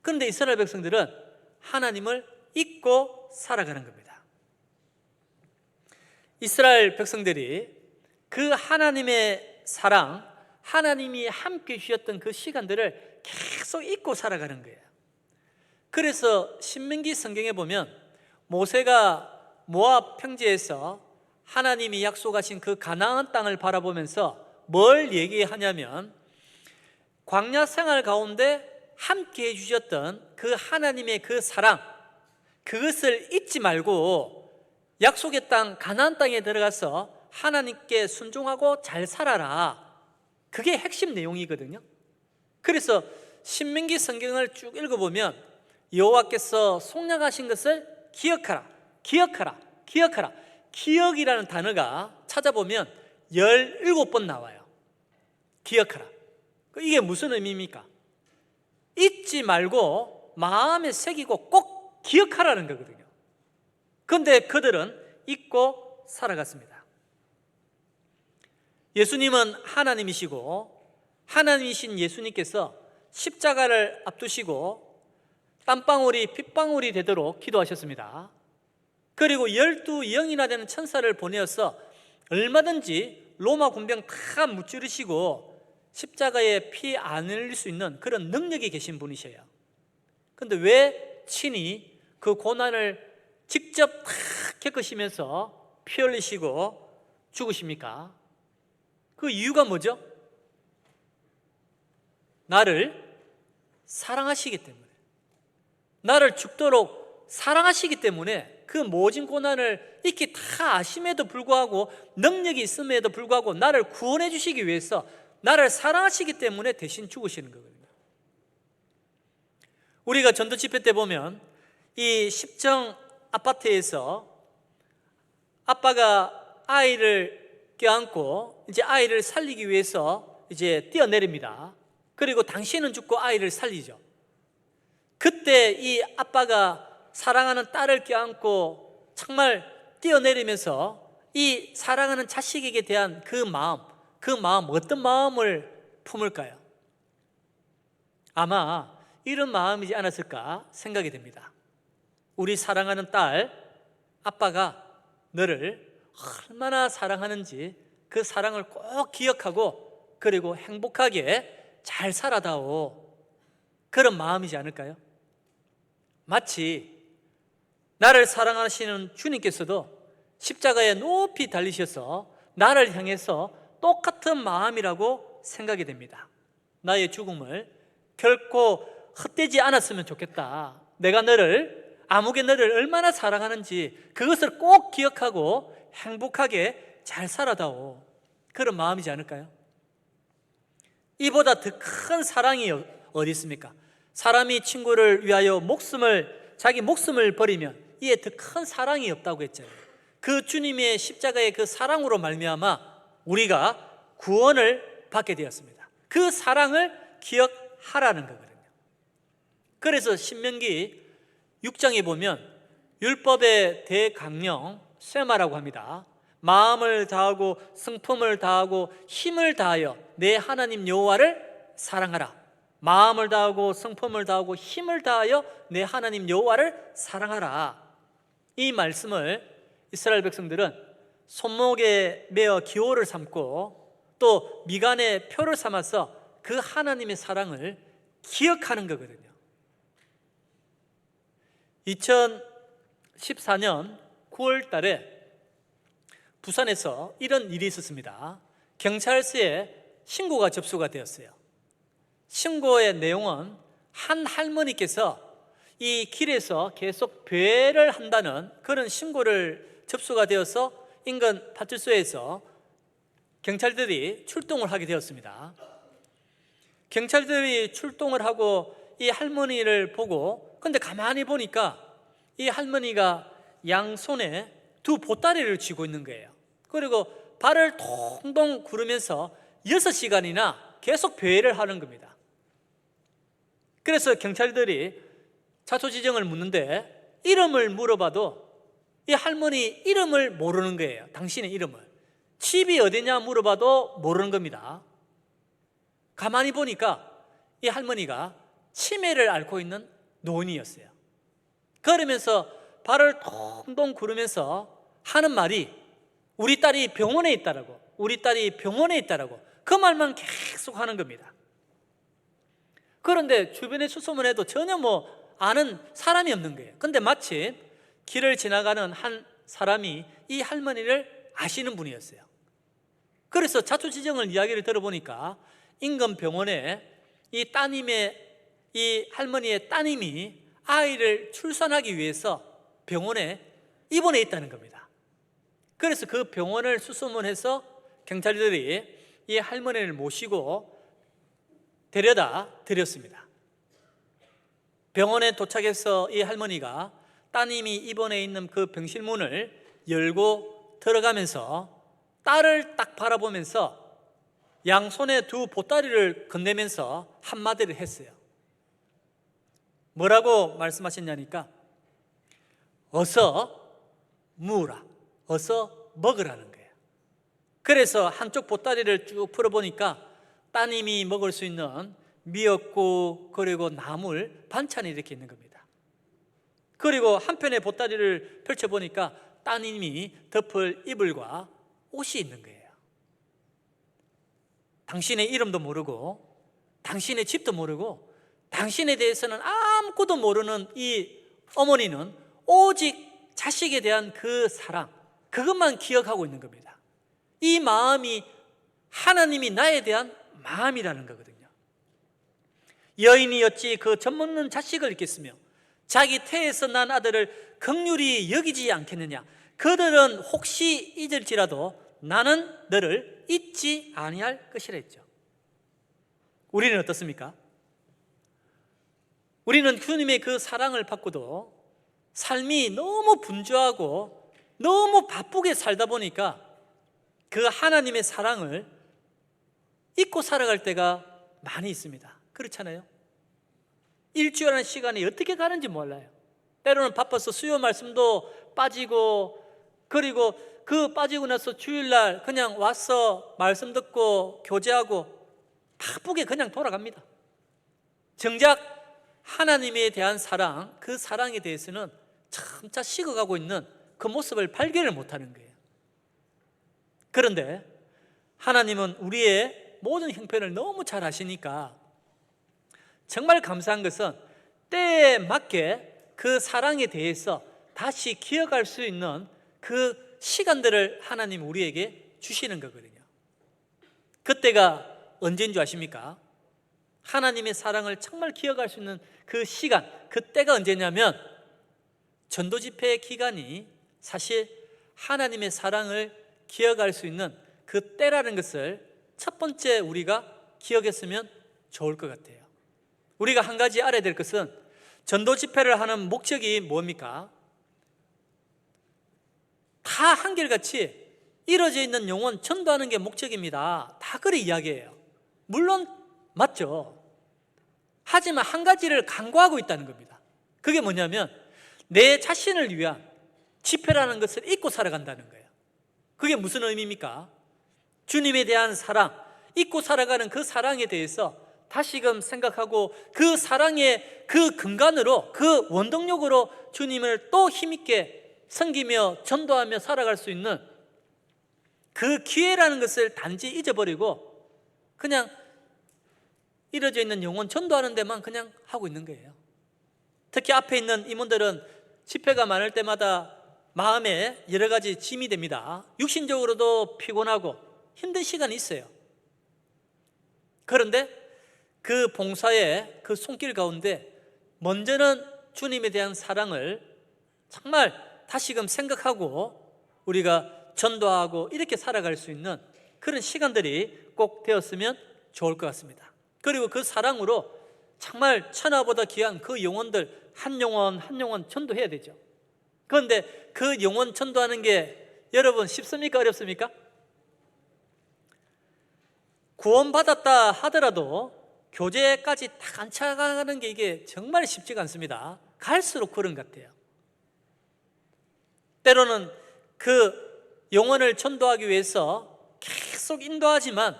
그런데 이스라엘 백성들은 하나님을 잊고 살아가는 겁니다. 이스라엘 백성들이 그 하나님의 사랑, 하나님이 함께 주셨던 그 시간들을 계속 잊고 살아가는 거예요. 그래서 신명기 성경에 보면 모세가 모압 평지에서 하나님이 약속하신 그 가나안 땅을 바라보면서 뭘 얘기하냐면 광야 생활 가운데 함께 해주셨던 그 하나님의 그 사랑, 그것을 잊지 말고 약속의 땅 가나안 땅에 들어가서 하나님께 순종하고 잘 살아라. 그게 핵심 내용이거든요. 그래서 신명기 성경을 쭉 읽어보면 여호와께서 속량하신 것을 기억하라, 기억하라, 기억하라. 기억이라는 단어가 찾아보면 17번 나와요. 기억하라. 이게 무슨 의미입니까? 잊지 말고 마음에 새기고 꼭 기억하라는 거거든요. 그런데 그들은 잊고 살아갔습니다. 예수님은 하나님이시고 하나님이신 예수님께서 십자가를 앞두시고 땀방울이 핏방울이 되도록 기도하셨습니다. 그리고 12영이나 되는 천사를 보내어서 얼마든지 로마 군병 다 무찌르시고 십자가에 피 안 흘릴 수 있는 그런 능력이 계신 분이셔요. 그런데 왜 친히 그 고난을 직접 다 겪으시면서 피 흘리시고 죽으십니까? 그 이유가 뭐죠? 나를 사랑하시기 때문에, 나를 죽도록 사랑하시기 때문에 그 모진 고난을 익히 다 아심에도 불구하고 능력이 있음에도 불구하고 나를 구원해 주시기 위해서 나를 사랑하시기 때문에 대신 죽으시는 거거든요. 우리가 전도 집회 때 보면 이 십정 아파트에서 아빠가 아이를 껴안고 이제 아이를 살리기 위해서 이제 뛰어내립니다. 그리고 당신은 죽고 아이를 살리죠. 그때 이 아빠가 사랑하는 딸을 껴안고 정말 뛰어내리면서 이 사랑하는 자식에게 대한 그 마음 어떤 마음을 품을까요? 아마 이런 마음이지 않았을까 생각이 됩니다. 우리 사랑하는 딸, 아빠가 너를 얼마나 사랑하는지 그 사랑을 꼭 기억하고 그리고 행복하게 잘 살아다오, 그런 마음이지 않을까요? 마치 나를 사랑하시는 주님께서도 십자가에 높이 달리셔서 나를 향해서 똑같은 마음이라고 생각이 됩니다. 나의 죽음을 결코 헛되지 않았으면 좋겠다. 내가 아무개 너를 얼마나 사랑하는지 그것을 꼭 기억하고 행복하게 잘 살아다오, 그런 마음이지 않을까요? 이보다 더 큰 사랑이 어디 있습니까? 사람이 친구를 위하여 자기 목숨을 버리면 이에 더 큰 사랑이 없다고 했잖아요. 그 주님의 십자가의 그 사랑으로 말미암아 우리가 구원을 받게 되었습니다. 그 사랑을 기억하라는 거거든요. 그래서 신명기 6장에 보면 율법의 대강령 쇠마라고 합니다. 마음을 다하고 성품을 다하고 힘을 다하여 내 하나님 여호와를 사랑하라. 마음을 다하고 성품을 다하고 힘을 다하여 내 하나님 여호와를 사랑하라. 이 말씀을 이스라엘 백성들은 손목에 매어 기호를 삼고 또 미간에 표를 삼아서 그 하나님의 사랑을 기억하는 거거든요. 2014년 9월 달에 부산에서 이런 일이 있었습니다. 경찰서에 신고가 접수가 되었어요. 신고의 내용은 한 할머니께서 이 길에서 계속 배회를 한다는 그런 신고를 접수가 되어서 인근 파출소에서 경찰들이 출동을 하게 되었습니다. 경찰들이 출동을 하고 이 할머니를 보고, 근데 가만히 보니까 이 할머니가 양손에 두 보따리를 쥐고 있는 거예요. 그리고 발을 동동 구르면서 6시간이나 계속 배회를 하는 겁니다. 그래서 경찰들이 자초지종을 묻는데 이름을 물어봐도 이 할머니 이름을 모르는 거예요. 당신의 이름을. 집이 어디냐 물어봐도 모르는 겁니다. 가만히 보니까 이 할머니가 치매를 앓고 있는 노인이었어요. 그러면서 발을 동동 구르면서 하는 말이 우리 딸이 병원에 있다라고, 우리 딸이 병원에 있다라고, 그 말만 계속 하는 겁니다. 그런데 주변에 수소문해도 전혀 아는 사람이 없는 거예요. 근데 마침 길을 지나가는 한 사람이 이 할머니를 아시는 분이었어요. 그래서 자초지종을 이야기를 들어보니까 인근 병원에 이 할머니의 따님이 아이를 출산하기 위해서 병원에 입원해 있다는 겁니다. 그래서 그 병원을 수소문해서 경찰들이 이 할머니를 모시고 데려다 드렸습니다. 병원에 도착해서 이 할머니가 따님이 입원해 있는 그 병실 문을 열고 들어가면서 딸을 딱 바라보면서 양손에 두 보따리를 건네면서 한마디를 했어요. 뭐라고 말씀하셨냐니까 어서 무으라, 어서 먹으라는 거예요. 그래서 한쪽 보따리를 쭉 풀어보니까 따님이 먹을 수 있는 미역국 그리고 나물, 반찬이 이렇게 있는 겁니다. 그리고 한편의 보따리를 펼쳐보니까 따님이 덮을 이불과 옷이 있는 거예요. 당신의 이름도 모르고 당신의 집도 모르고 당신에 대해서는 아무것도 모르는 이 어머니는 오직 자식에 대한 그 사랑, 그것만 기억하고 있는 겁니다. 이 마음이 하나님이 나에 대한 마음이라는 거거든요. 여인이 어찌 그 젖먹는 자식을 잊겠으며 자기 태에서 난 아들을 긍휼히 여기지 않겠느냐. 그들은 혹시 잊을지라도 나는 너를 잊지 아니할 것이라 했죠. 우리는 어떻습니까? 우리는 주님의 그 사랑을 받고도 삶이 너무 분주하고 너무 바쁘게 살다 보니까 그 하나님의 사랑을 잊고 살아갈 때가 많이 있습니다. 그렇잖아요? 일주일하는 시간이 어떻게 가는지 몰라요. 때로는 바빠서 수요 말씀도 빠지고, 그리고 그 빠지고 나서 주일날 그냥 와서 말씀 듣고 교제하고 바쁘게 그냥 돌아갑니다. 정작 하나님에 대한 사랑, 그 사랑에 대해서는 점차 식어가고 있는 그 모습을 발견을 못하는 거예요. 그런데 하나님은 우리의 모든 형편을 너무 잘 아시니까 정말 감사한 것은 때에 맞게 그 사랑에 대해서 다시 기억할 수 있는 그 시간들을 하나님 우리에게 주시는 거거든요. 그때가 언제인 줄 아십니까? 하나님의 사랑을 정말 기억할 수 있는 그 시간, 그 때가 언제냐면 전도 집회 기간이 사실 하나님의 사랑을 기억할 수 있는 그 때라는 것을 첫 번째 우리가 기억했으면 좋을 것 같아요. 우리가 한 가지 알아야 될 것은 전도 집회를 하는 목적이 뭡니까? 다 한결같이 이루어져 있는 영혼 전도하는 게 목적입니다. 다 그래 이야기해요. 물론 맞죠. 하지만 한 가지를 간과하고 있다는 겁니다. 그게 뭐냐면 내 자신을 위한 집회라는 것을 잊고 살아간다는 거예요. 그게 무슨 의미입니까? 주님에 대한 사랑, 잊고 살아가는 그 사랑에 대해서 다시금 생각하고 그 사랑의 그 근간으로, 그 원동력으로 주님을 또 힘있게 섬기며 전도하며 살아갈 수 있는 그 기회라는 것을 단지 잊어버리고 그냥 이루어져 있는 영혼 전도하는 데만 그냥 하고 있는 거예요. 특히 앞에 있는 임원들은 집회가 많을 때마다 마음에 여러 가지 짐이 됩니다. 육신적으로도 피곤하고 힘든 시간이 있어요. 그런데 그 봉사의 그 손길 가운데 먼저는 주님에 대한 사랑을 정말 다시금 생각하고 우리가 전도하고 이렇게 살아갈 수 있는 그런 시간들이 꼭 되었으면 좋을 것 같습니다. 그리고 그 사랑으로 정말 천하보다 귀한 그 영혼들 한 영혼 한 영혼 전도해야 되죠. 그런데 그 영혼 전도하는 게 여러분 쉽습니까? 어렵습니까? 구원받았다 하더라도 교제까지 딱 안 차가는 게 이게 정말 쉽지가 않습니다. 갈수록 그런 것 같아요. 때로는 그 영혼을 전도하기 위해서 계속 인도하지만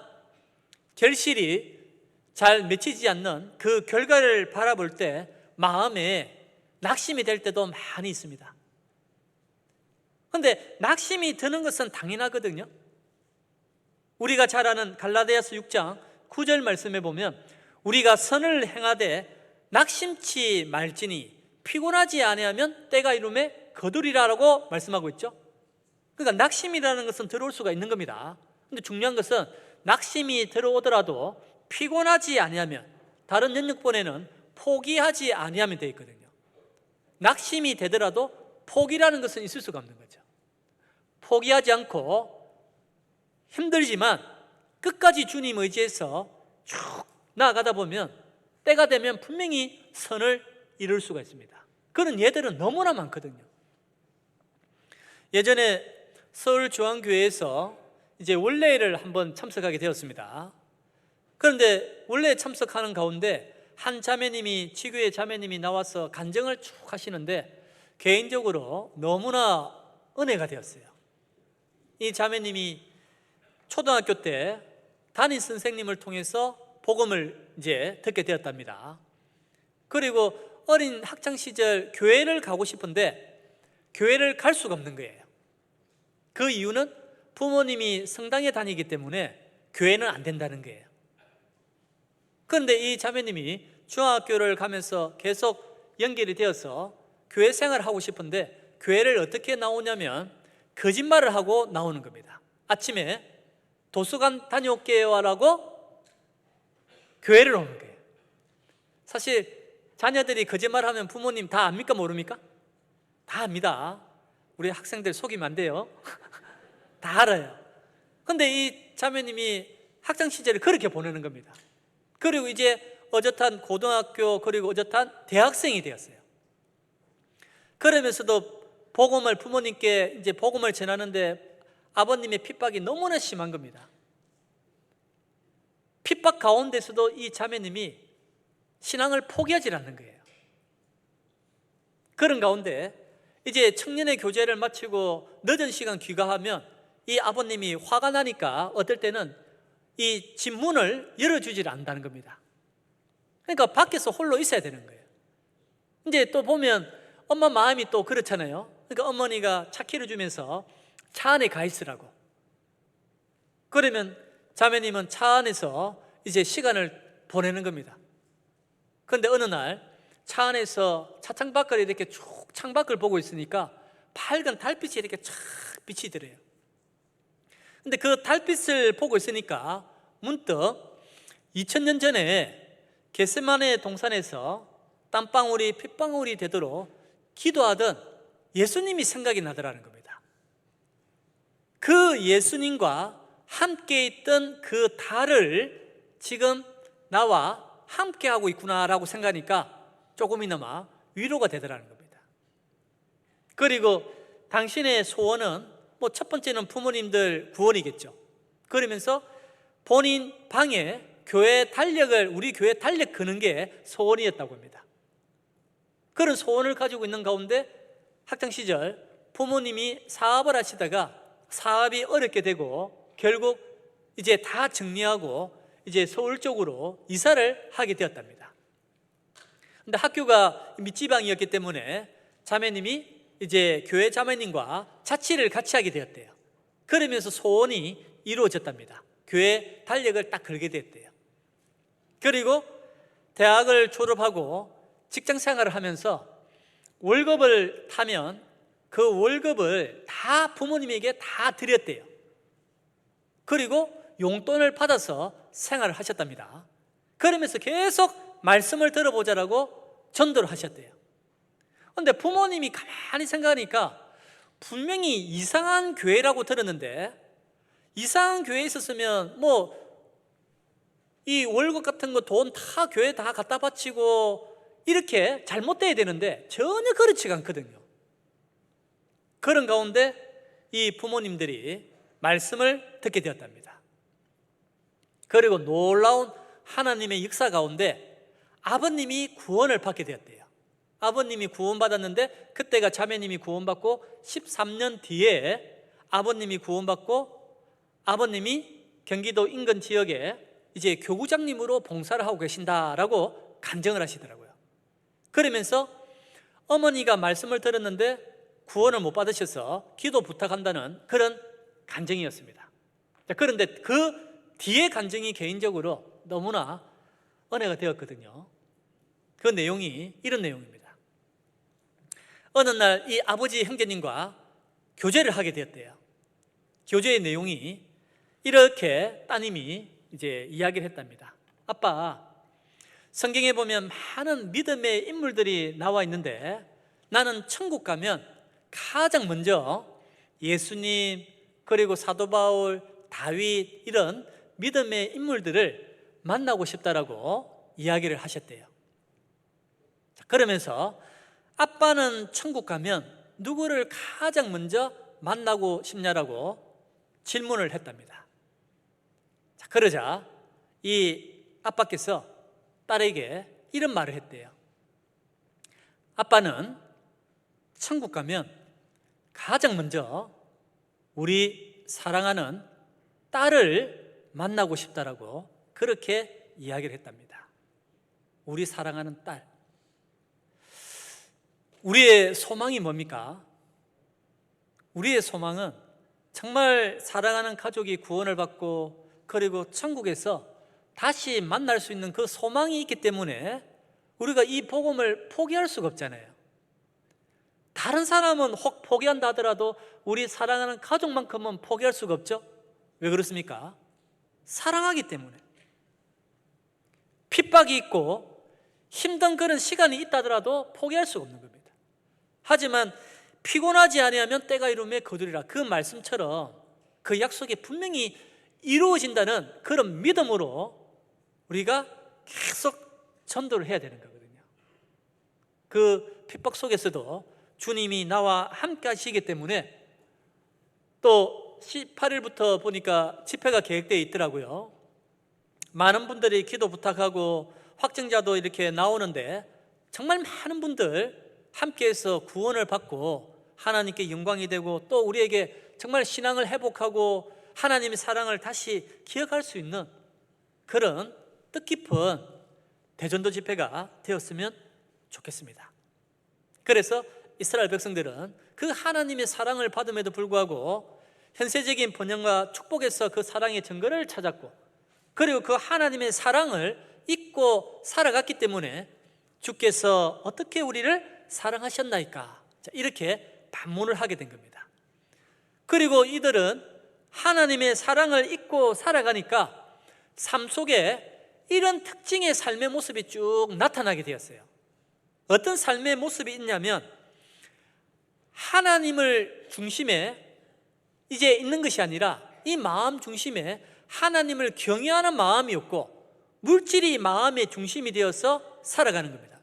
결실이 잘 맺히지 않는 그 결과를 바라볼 때 마음에 낙심이 될 때도 많이 있습니다. 그런데 낙심이 드는 것은 당연하거든요. 우리가 잘 아는 갈라디아서 6장 9절 말씀에 보면 우리가 선을 행하되 낙심치 말지니 피곤하지 아니하면 때가 이름에 거두리라라고 말씀하고 있죠. 그러니까 낙심이라는 것은 들어올 수가 있는 겁니다. 그런데 중요한 것은 낙심이 들어오더라도 피곤하지 아니하면, 다른 연역본에는 포기하지 아니하면 되어 있거든요. 낙심이 되더라도 포기라는 것은 있을 수가 없는 거죠. 포기하지 않고 힘들지만 끝까지 주님 의지해서 쭉 나아가다 보면 때가 되면 분명히 선을 이룰 수가 있습니다. 그런 예들은 너무나 많거든요. 예전에 서울중앙교회에서 이제 원례를 한번 참석하게 되었습니다. 그런데 원래 참석하는 가운데 한 자매님이, 지교회 자매님이 나와서 간증을 쭉 하시는데 개인적으로 너무나 은혜가 되었어요. 이 자매님이 초등학교 때 담임 선생님을 통해서 복음을 이제 듣게 되었답니다. 그리고 어린 학창 시절 교회를 가고 싶은데 교회를 갈 수가 없는 거예요. 그 이유는 부모님이 성당에 다니기 때문에 교회는 안 된다는 거예요. 그런데 이 자매님이 중학교를 가면서 계속 연결이 되어서 교회 생활을 하고 싶은데 교회를 어떻게 나오냐면 거짓말을 하고 나오는 겁니다. 아침에 도서관 다녀올게요라고 교회를 오는 거예요. 사실 자녀들이 거짓말하면 부모님 다 압니까 모릅니까? 다 압니다. 우리 학생들 속이면 안 돼요. 다 알아요. 그런데 이 자매님이 학창 시절을 그렇게 보내는 겁니다. 그리고 이제 어젓한 고등학교, 그리고 어젓한 대학생이 되었어요. 그러면서도 복음을 부모님께 이제 복음을 전하는데 아버님의 핍박이 너무나 심한 겁니다. 핍박 가운데서도 이 자매님이 신앙을 포기하지 않는 거예요. 그런 가운데 이제 청년의 교제를 마치고 늦은 시간 귀가하면 이 아버님이 화가 나니까 어떨 때는 이 집 문을 열어주질 않는다는 겁니다. 그러니까 밖에서 홀로 있어야 되는 거예요. 이제 또 보면 엄마 마음이 또 그렇잖아요. 그러니까 어머니가 차 키워주면서 차 안에 가 있으라고. 그러면 자매님은 차 안에서 이제 시간을 보내는 겁니다. 그런데 어느 날 차 안에서 차창 밖을 이렇게 쭉 창밖을 보고 있으니까 밝은 달빛이 이렇게 쫙 빛이 들어요. 근데 그 달빛을 보고 있으니까 문득 2000년 전에 겟세마네 동산에서 땀방울이 핏방울이 되도록 기도하던 예수님이 생각이 나더라는 겁니다. 그 예수님과 함께 있던 그 달을 지금 나와 함께 하고 있구나라고 생각하니까 조금이나마 위로가 되더라는 겁니다. 그리고 당신의 소원은 첫 번째는 부모님들 구원이겠죠. 그러면서 본인 방에 우리 교회 달력 거는 게 소원이었다고 합니다. 그런 소원을 가지고 있는 가운데 학창시절 부모님이 사업을 하시다가 사업이 어렵게 되고 결국 이제 다 정리하고 이제 서울 쪽으로 이사를 하게 되었답니다. 근데 학교가 밑지방이었기 때문에 자매님이 이제 교회 자매님과 자취를 같이 하게 되었대요. 그러면서 소원이 이루어졌답니다. 교회 달력을 딱 걸게 됐대요. 그리고 대학을 졸업하고 직장 생활을 하면서 월급을 타면 그 월급을 다 부모님에게 다 드렸대요. 그리고 용돈을 받아서 생활을 하셨답니다. 그러면서 계속 말씀을 들어보자라고 전도를 하셨대요. 그런데 부모님이 가만히 생각하니까 분명히 이상한 교회라고 들었는데, 이상한 교회에 있었으면 이 월급 같은 거 돈 다 교회 다 갖다 바치고 이렇게 잘못돼야 되는데 전혀 그렇지가 않거든요. 그런 가운데 이 부모님들이 말씀을 듣게 되었답니다. 그리고 놀라운 하나님의 역사 가운데 아버님이 구원을 받게 되었대요. 아버님이 구원받았는데 그때가 자매님이 구원받고 13년 뒤에 아버님이 구원받고 아버님이 경기도 인근 지역에 이제 교구장님으로 봉사를 하고 계신다라고 간증을 하시더라고요. 그러면서 어머니가 말씀을 들었는데 구원을 못 받으셔서 기도 부탁한다는 그런 간증이었습니다. 그런데 그 뒤에 간증이 개인적으로 너무나 은혜가 되었거든요. 그 내용이 이런 내용입니다. 어느 날 이 아버지 형제님과 교제를 하게 되었대요. 교제의 내용이 이렇게 따님이 이제 이야기를 했답니다. 아빠, 성경에 보면 많은 믿음의 인물들이 나와 있는데 나는 천국 가면 가장 먼저 예수님, 그리고 사도 바울, 다윗 이런 믿음의 인물들을 만나고 싶다라고 이야기를 하셨대요. 그러면서 아빠는 천국 가면 누구를 가장 먼저 만나고 싶냐라고 질문을 했답니다. 그러자 이 아빠께서 딸에게 이런 말을 했대요. 아빠는 천국 가면 가장 먼저 우리 사랑하는 딸을 만나고 싶다라고 그렇게 이야기를 했답니다. 우리 사랑하는 딸. 우리의 소망이 뭡니까? 우리의 소망은 정말 사랑하는 가족이 구원을 받고 그리고 천국에서 다시 만날 수 있는 그 소망이 있기 때문에 우리가 이 복음을 포기할 수가 없잖아요. 다른 사람은 혹 포기한다 하더라도 우리 사랑하는 가족만큼은 포기할 수가 없죠. 왜 그렇습니까? 사랑하기 때문에. 핍박이 있고 힘든 그런 시간이 있다 하더라도 포기할 수가 없는 겁니다. 하지만 피곤하지 아니하면 때가 이루매 거두리라, 그 말씀처럼 그 약속이 분명히 이루어진다는 그런 믿음으로 우리가 계속 전도를 해야 되는 거거든요. 그 핍박 속에서도 주님이 나와 함께 하시기 때문에 또 18일부터 보니까 집회가 계획되어 있더라고요. 많은 분들이 기도 부탁하고 확정자도 이렇게 나오는데 정말 많은 분들 함께해서 구원을 받고 하나님께 영광이 되고 또 우리에게 정말 신앙을 회복하고 하나님의 사랑을 다시 기억할 수 있는 그런 뜻깊은 대전도 집회가 되었으면 좋겠습니다. 그래서 이스라엘 백성들은 그 하나님의 사랑을 받음에도 불구하고 현세적인 번영과 축복에서 그 사랑의 증거를 찾았고, 그리고 그 하나님의 사랑을 잊고 살아갔기 때문에 주께서 어떻게 우리를 사랑하셨나이까, 이렇게 반문을 하게 된 겁니다. 그리고 이들은 하나님의 사랑을 잊고 살아가니까 삶 속에 이런 특징의 삶의 모습이 쭉 나타나게 되었어요. 어떤 삶의 모습이 있냐면, 하나님을 중심에 이제 있는 것이 아니라 이 마음 중심에 하나님을 경외하는 마음이었고, 물질이 마음의 중심이 되어서 살아가는 겁니다.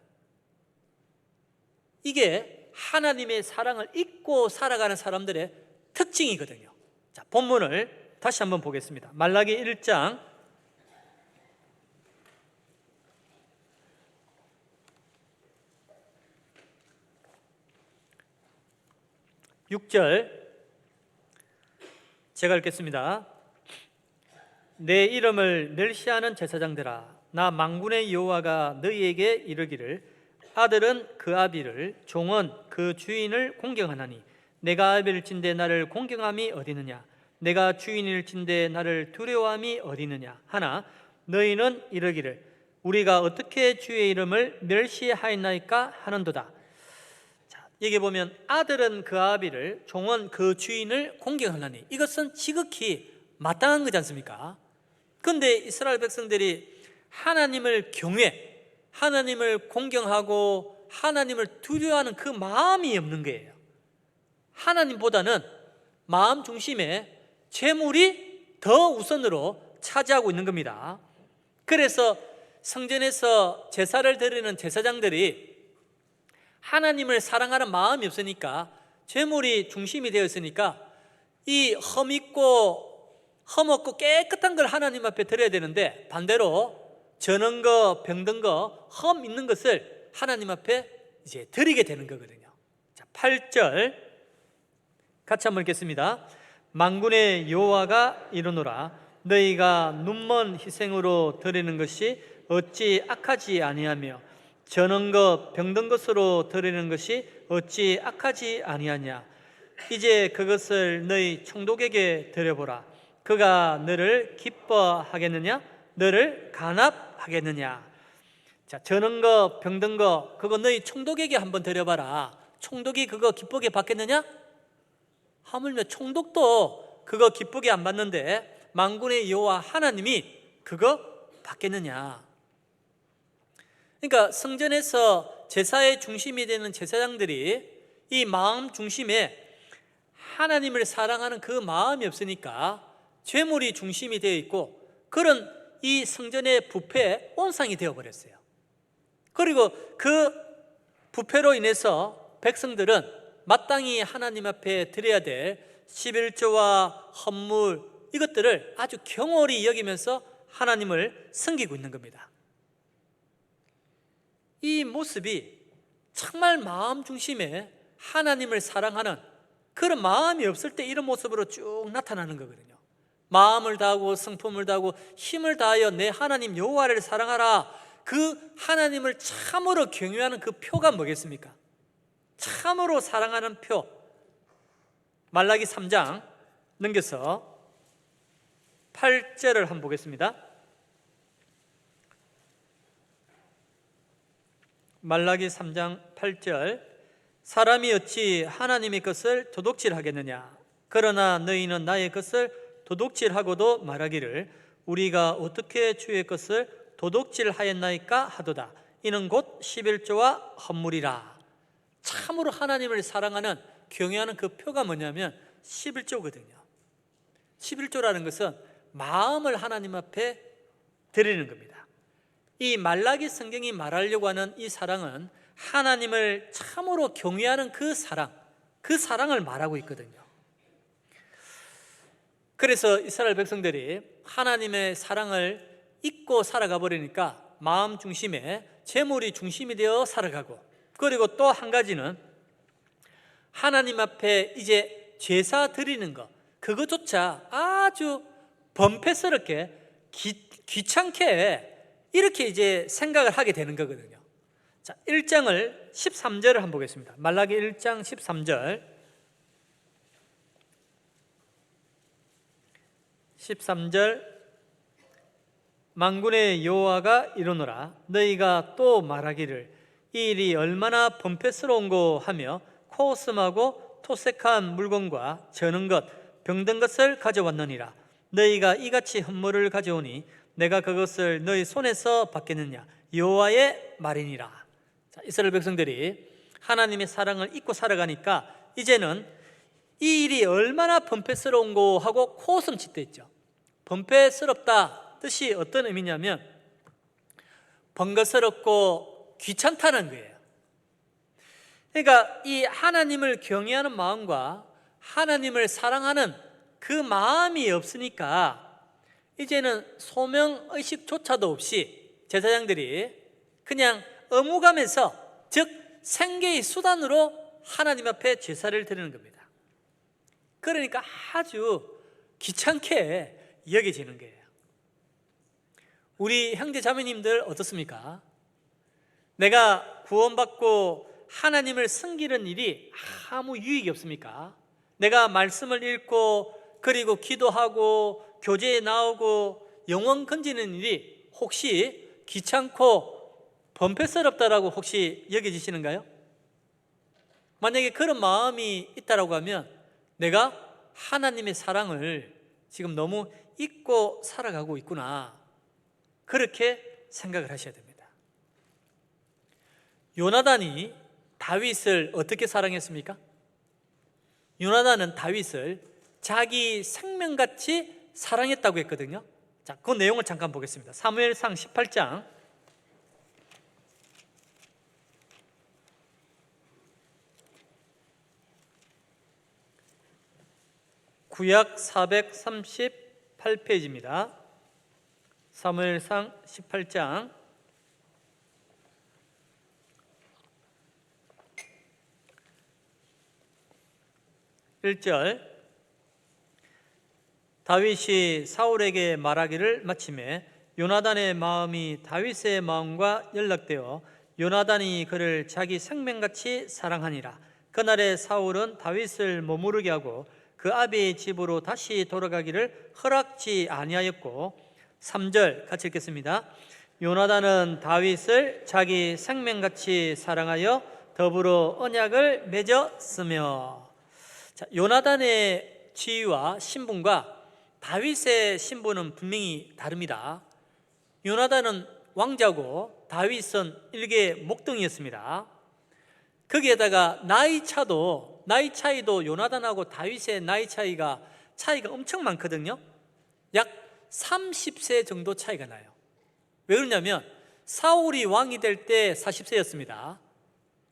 이게 하나님의 사랑을 잊고 살아가는 사람들의 특징이거든요. 자, 본문을 다시 한번 보겠습니다. 말라기 1장 6절 제가 읽겠습니다. 내 이름을 멸시하는 제사장들아, 나 만군의 여호와가 너희에게 이르기를, 아들은 그 아비를, 종은 그 주인을 공경하나니 내가 아비일진대 나를 공경함이 어디느냐, 내가 주인일진대 나를 두려워함이 어디느냐 하나, 너희는 이르기를 우리가 어떻게 주의 이름을 멸시하였나이까 하는도다. 자, 여기 보면 아들은 그 아비를, 종은 그 주인을 공경하나니, 이것은 지극히 마땅한 거지 않습니까? 그런데 이스라엘 백성들이 하나님을 경외, 하나님을 공경하고 하나님을 두려워하는 그 마음이 없는 거예요. 하나님보다는 마음 중심에 재물이 더 우선으로 차지하고 있는 겁니다. 그래서 성전에서 제사를 드리는 제사장들이 하나님을 사랑하는 마음이 없으니까, 재물이 중심이 되어 있으니까 이 흠없고 깨끗한 걸 하나님 앞에 드려야 되는데, 반대로 저는 거, 병든 거, 흠 있는 것을 하나님 앞에 이제 드리게 되는 거거든요. 자, 8절 같이 한번 읽겠습니다. 만군의 여호와가 이르노라, 너희가 눈먼 희생으로 드리는 것이 어찌 악하지 아니하며, 저는 것, 병든 것으로 드리는 것이 어찌 악하지 아니하냐. 이제 그것을 너희 총독에게 드려보라. 그가 너를 기뻐하겠느냐, 너를 간합하겠느냐. 자, 저는 거, 병든 거, 그거 너희 총독에게 한번 드려봐라. 총독이 그거 기쁘게 받겠느냐? 하물며 총독도 그거 기쁘게 안 받는데 만군의 여호와 하나님이 그거 받겠느냐. 그러니까 성전에서 제사의 중심이 되는 제사장들이 이 마음 중심에 하나님을 사랑하는 그 마음이 없으니까 죄물이 중심이 되어 있고, 그런 이 성전의 부패의 온상이 되어버렸어요. 그리고 그 부패로 인해서 백성들은 마땅히 하나님 앞에 드려야 될 11조와 헌물, 이것들을 아주 경홀히 여기면서 하나님을 섬기고 있는 겁니다. 이 모습이 정말 마음 중심에 하나님을 사랑하는 그런 마음이 없을 때 이런 모습으로 쭉 나타나는 거거든요. 마음을 다하고 성품을 다하고 힘을 다하여 내 하나님 여호와를 사랑하라. 그 하나님을 참으로 경외하는 그 표가 뭐겠습니까? 참으로 사랑하는 표. 말라기 3장 넘겨서 8절을 한번 보겠습니다. 말라기 3장 8절, 사람이 어찌 하나님의 것을 도둑질하겠느냐. 그러나 너희는 나의 것을 도둑질하고도 말하기를 우리가 어떻게 주의 것을 도둑질하였나이까 하도다. 이는 곧 11조와 헌물이라. 참으로 하나님을 사랑하는 경외하는 그 표가 뭐냐면 11조거든요. 11조라는 것은 마음을 하나님 앞에 드리는 겁니다. 이 말라기 성경이 말하려고 하는 이 사랑은 하나님을 참으로 경외하는 그 사랑을 말하고 있거든요. 그래서 이스라엘 백성들이 하나님의 사랑을 잊고 살아가 버리니까 마음 중심에 재물이 중심이 되어 살아가고, 그리고 또 한 가지는 하나님 앞에 이제 제사 드리는 것, 그것조차 아주 범패스럽게 귀찮게 이렇게 이제 생각을 하게 되는 거거든요. 자, 1장을 13절을 한번 보겠습니다. 말라기 1장 13절. 13절 만군의 여호와가 이르노라 너희가 또 말하기를 이 일이 얼마나 번패스러운고 하며 코스하고 토색한 물건과 저는 것 병든 것을 가져왔느니라. 너희가 이같이 헌물을 가져오니 내가 그것을 너희 손에서 받겠느냐 여호와의 말이니라. 자, 이스라엘 백성들이 하나님의 사랑을 잊고 살아가니까 이제는 이 일이 얼마나 번패스러운고 하고 코웃음 짓대 있죠. 번패스럽다 뜻이 어떤 의미냐면 번거스럽고 귀찮다는 거예요. 그러니까 이 하나님을 경외하는 마음과 하나님을 사랑하는 그 마음이 없으니까 이제는 소명의식조차도 없이 제사장들이 그냥 의무감에서 즉 생계의 수단으로 하나님 앞에 제사를 드리는 겁니다. 그러니까 아주 귀찮게 여겨지는 거예요. 우리 형제 자매님들 어떻습니까? 내가 구원받고 하나님을 섬기는 일이 아무 유익이 없습니까? 내가 말씀을 읽고 그리고 기도하고 교제에 나오고 영혼 건지는 일이 혹시 귀찮고 번패스럽다라고 혹시 여겨지시는가요? 만약에 그런 마음이 있다라고 하면 내가 하나님의 사랑을 지금 너무 잊고 살아가고 있구나, 그렇게 생각을 하셔야 됩니다. 요나단이 다윗을 어떻게 사랑했습니까? 요나단은 다윗을 자기 생명같이 사랑했다고 했거든요. 자, 그 내용을 잠깐 보겠습니다. 사무엘상 18장 구약 438페이지입니다. 사무엘상 18장 1절 다윗이 사울에게 말하기를 마치매 요나단의 마음이 다윗의 마음과 연락되어 요나단이 그를 자기 생명같이 사랑하니라. 그날에 사울은 다윗을 머무르게 하고 그 아비의 집으로 다시 돌아가기를 허락지 아니하였고 3절 같이 읽겠습니다. 요나단은 다윗을 자기 생명같이 사랑하여 더불어 언약을 맺었으며. 자, 요나단의 지위와 신분과 다윗의 신분은 분명히 다릅니다. 요나단은 왕자고 다윗은 일개 목동이었습니다. 거기에다가 나이 차이도 요나단하고 다윗의 나이 차이가 엄청 많거든요. 약 30세 정도 차이가 나요. 왜 그러냐면 사울이 왕이 될 때 40세였습니다.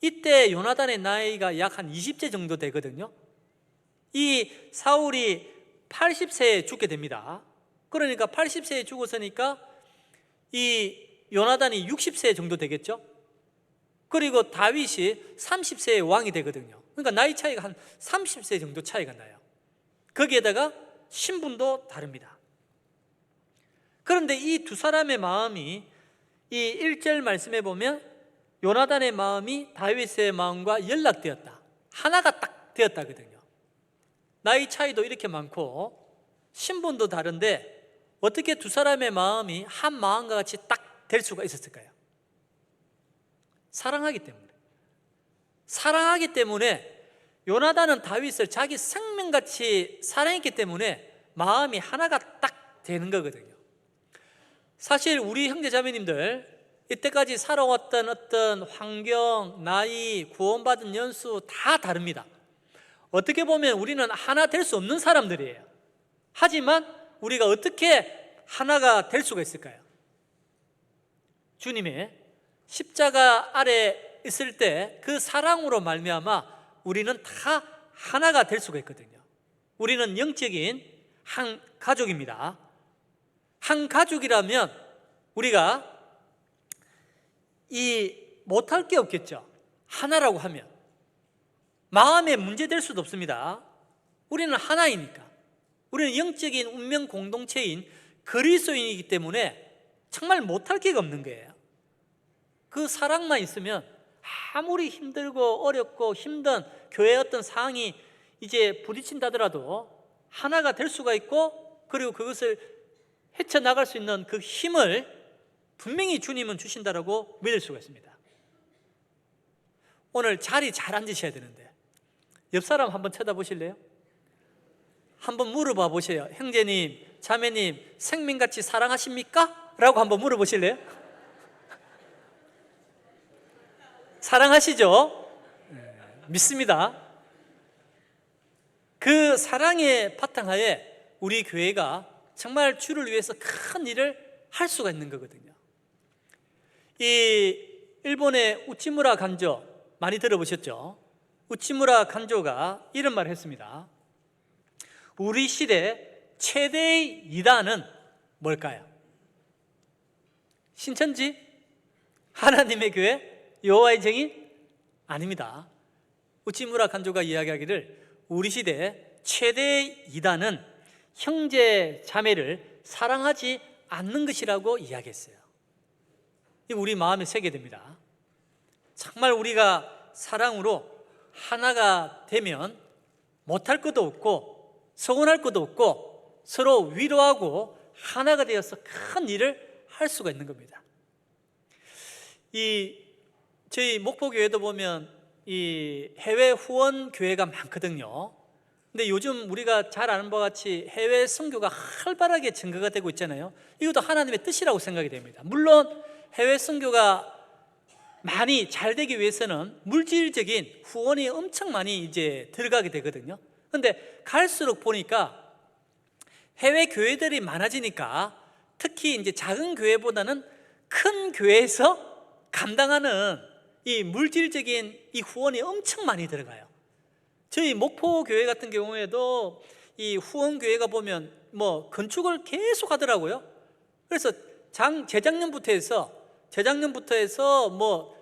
이때 요나단의 나이가 약 한 20세 정도 되거든요. 이 사울이 80세에 죽게 됩니다. 그러니까 80세에 죽었으니까 이 요나단이 60세 정도 되겠죠. 그리고 다윗이 30세에 왕이 되거든요. 그러니까 나이 차이가 한 30세 정도 차이가 나요. 거기에다가 신분도 다릅니다. 그런데 이 두 사람의 마음이 이 1절 말씀에 보면 요나단의 마음이 다윗의 마음과 연락되었다, 하나가 딱 되었다거든요. 나이 차이도 이렇게 많고 신분도 다른데 어떻게 두 사람의 마음이 한 마음과 같이 딱 될 수가 있었을까요? 사랑하기 때문에 요나단은 다윗을 자기 생명같이 사랑했기 때문에 마음이 하나가 딱 되는 거거든요. 사실 우리 형제자매님들 이때까지 살아왔던 어떤 환경, 나이, 구원받은 연수 다 다릅니다. 어떻게 보면 우리는 하나 될 수 없는 사람들이에요. 하지만 우리가 어떻게 하나가 될 수가 있을까요? 주님의 십자가 아래 있을 때 그 사랑으로 말미암아 우리는 다 하나가 될 수가 있거든요. 우리는 영적인 한 가족입니다. 한 가족이라면 우리가 못할 게 없겠죠. 하나라고 하면 마음에 문제될 수도 없습니다. 우리는 하나이니까. 우리는 영적인 운명 공동체인 그리스도인이기 때문에 정말 못할 게가 없는 거예요. 그 사랑만 있으면 아무리 힘들고 어렵고 힘든 교회의 어떤 상황이 이제 부딪힌다더라도 하나가 될 수가 있고, 그리고 그것을 헤쳐나갈 수 있는 그 힘을 분명히 주님은 주신다라고 믿을 수가 있습니다. 오늘 자리 잘 앉으셔야 되는데 옆 사람 한번 쳐다보실래요? 한번 물어봐 보세요. 형제님, 자매님, 생명같이 사랑하십니까? 라고 한번 물어보실래요? 사랑하시죠? 믿습니다. 그 사랑의 바탕하에 우리 교회가 정말 주를 위해서 큰 일을 할 수가 있는 거거든요. 이 일본의 우치무라 간조 많이 들어보셨죠? 우치무라 간조가 이런 말을 했습니다. 우리 시대 최대의 이단은 뭘까요? 신천지? 하나님의 교회? 여호와의 증인? 아닙니다. 우치무라 간조가 이야기하기를 우리 시대 최대의 이단은 형제 자매를 사랑하지 않는 것이라고 이야기했어요. 이거 우리 마음에 새게 됩니다. 정말 우리가 사랑으로 하나가 되면 못할 것도 없고 서운할 것도 없고 서로 위로하고 하나가 되어서 큰 일을 할 수가 있는 겁니다. 저희 목포교회도 보면 이 해외 후원 교회가 많거든요. 근데 요즘 우리가 잘 아는 바와 같이 해외 선교가 활발하게 증가가 되고 있잖아요. 이것도 하나님의 뜻이라고 생각이 됩니다. 물론 해외 선교가 많이 잘 되기 위해서는 물질적인 후원이 엄청 많이 이제 들어가게 되거든요. 근데 갈수록 보니까 해외 교회들이 많아지니까 특히 이제 작은 교회보다는 큰 교회에서 감당하는 이 물질적인 이 후원이 엄청 많이 들어가요. 저희 목포 교회 같은 경우에도 이 후원 교회가 보면 뭐 건축을 계속 하더라고요. 그래서 재작년부터 해서 뭐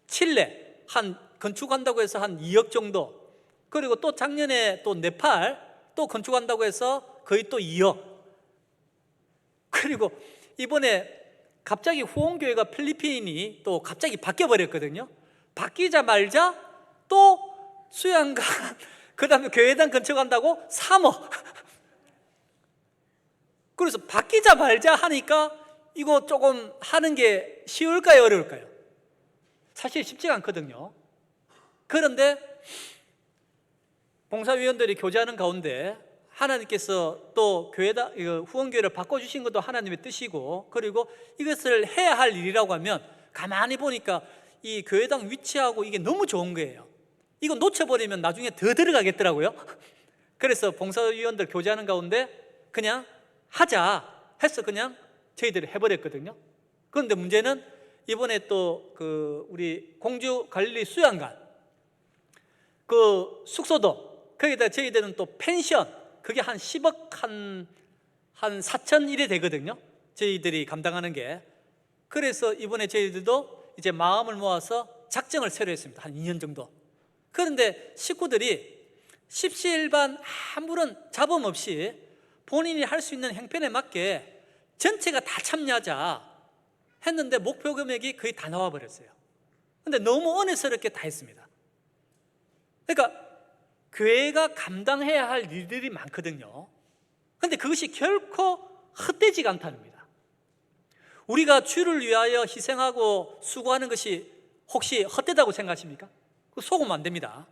칠레 한 건축한다고 해서 한 2억 정도, 그리고 또 작년에 또 네팔 또 건축한다고 해서 거의 또 2억, 그리고 이번에 갑자기 후원교회가 필리핀이 또 갑자기 바뀌어 버렸거든요. 바뀌자마자 또 수양관 그 다음에 교회당 건축한다고 3억. 그래서 바뀌자마자 하니까 이거 조금 하는 게 쉬울까요, 어려울까요? 사실 쉽지가 않거든요. 그런데 봉사위원들이 교제하는 가운데 하나님께서 또 후원교회를 바꿔주신 것도 하나님의 뜻이고, 그리고 이것을 해야 할 일이라고 하면 가만히 보니까 이 교회당 위치하고 이게 너무 좋은 거예요. 이거 놓쳐버리면 나중에 더 들어가겠더라고요. 그래서 봉사위원들 교제하는 가운데 그냥 하자 해서 그냥 저희들이 해버렸거든요. 그런데 문제는 이번에 또 우리 공주 갈릴리 수양관 그 숙소도 거기다 저희들은 또 펜션 그게 한 10억 한 4천 이래 되거든요. 저희들이 감당하는 게. 그래서 이번에 저희들도 이제 마음을 모아서 작정을 새로 했습니다. 한 2년 정도. 그런데 식구들이 십시일반 아무런 잡음 없이 본인이 할 수 있는 형편에 맞게 전체가 다 참여하자 했는데 목표 금액이 거의 다 나와 버렸어요. 근데 너무 은혜스럽게 다 했습니다. 그러니까 교회가 감당해야 할 일들이 많거든요. 그런데 그것이 결코 헛되지가 않다는 겁니다. 우리가 주를 위하여 희생하고 수고하는 것이 혹시 헛되다고 생각하십니까? 그거 속으면 안 됩니다.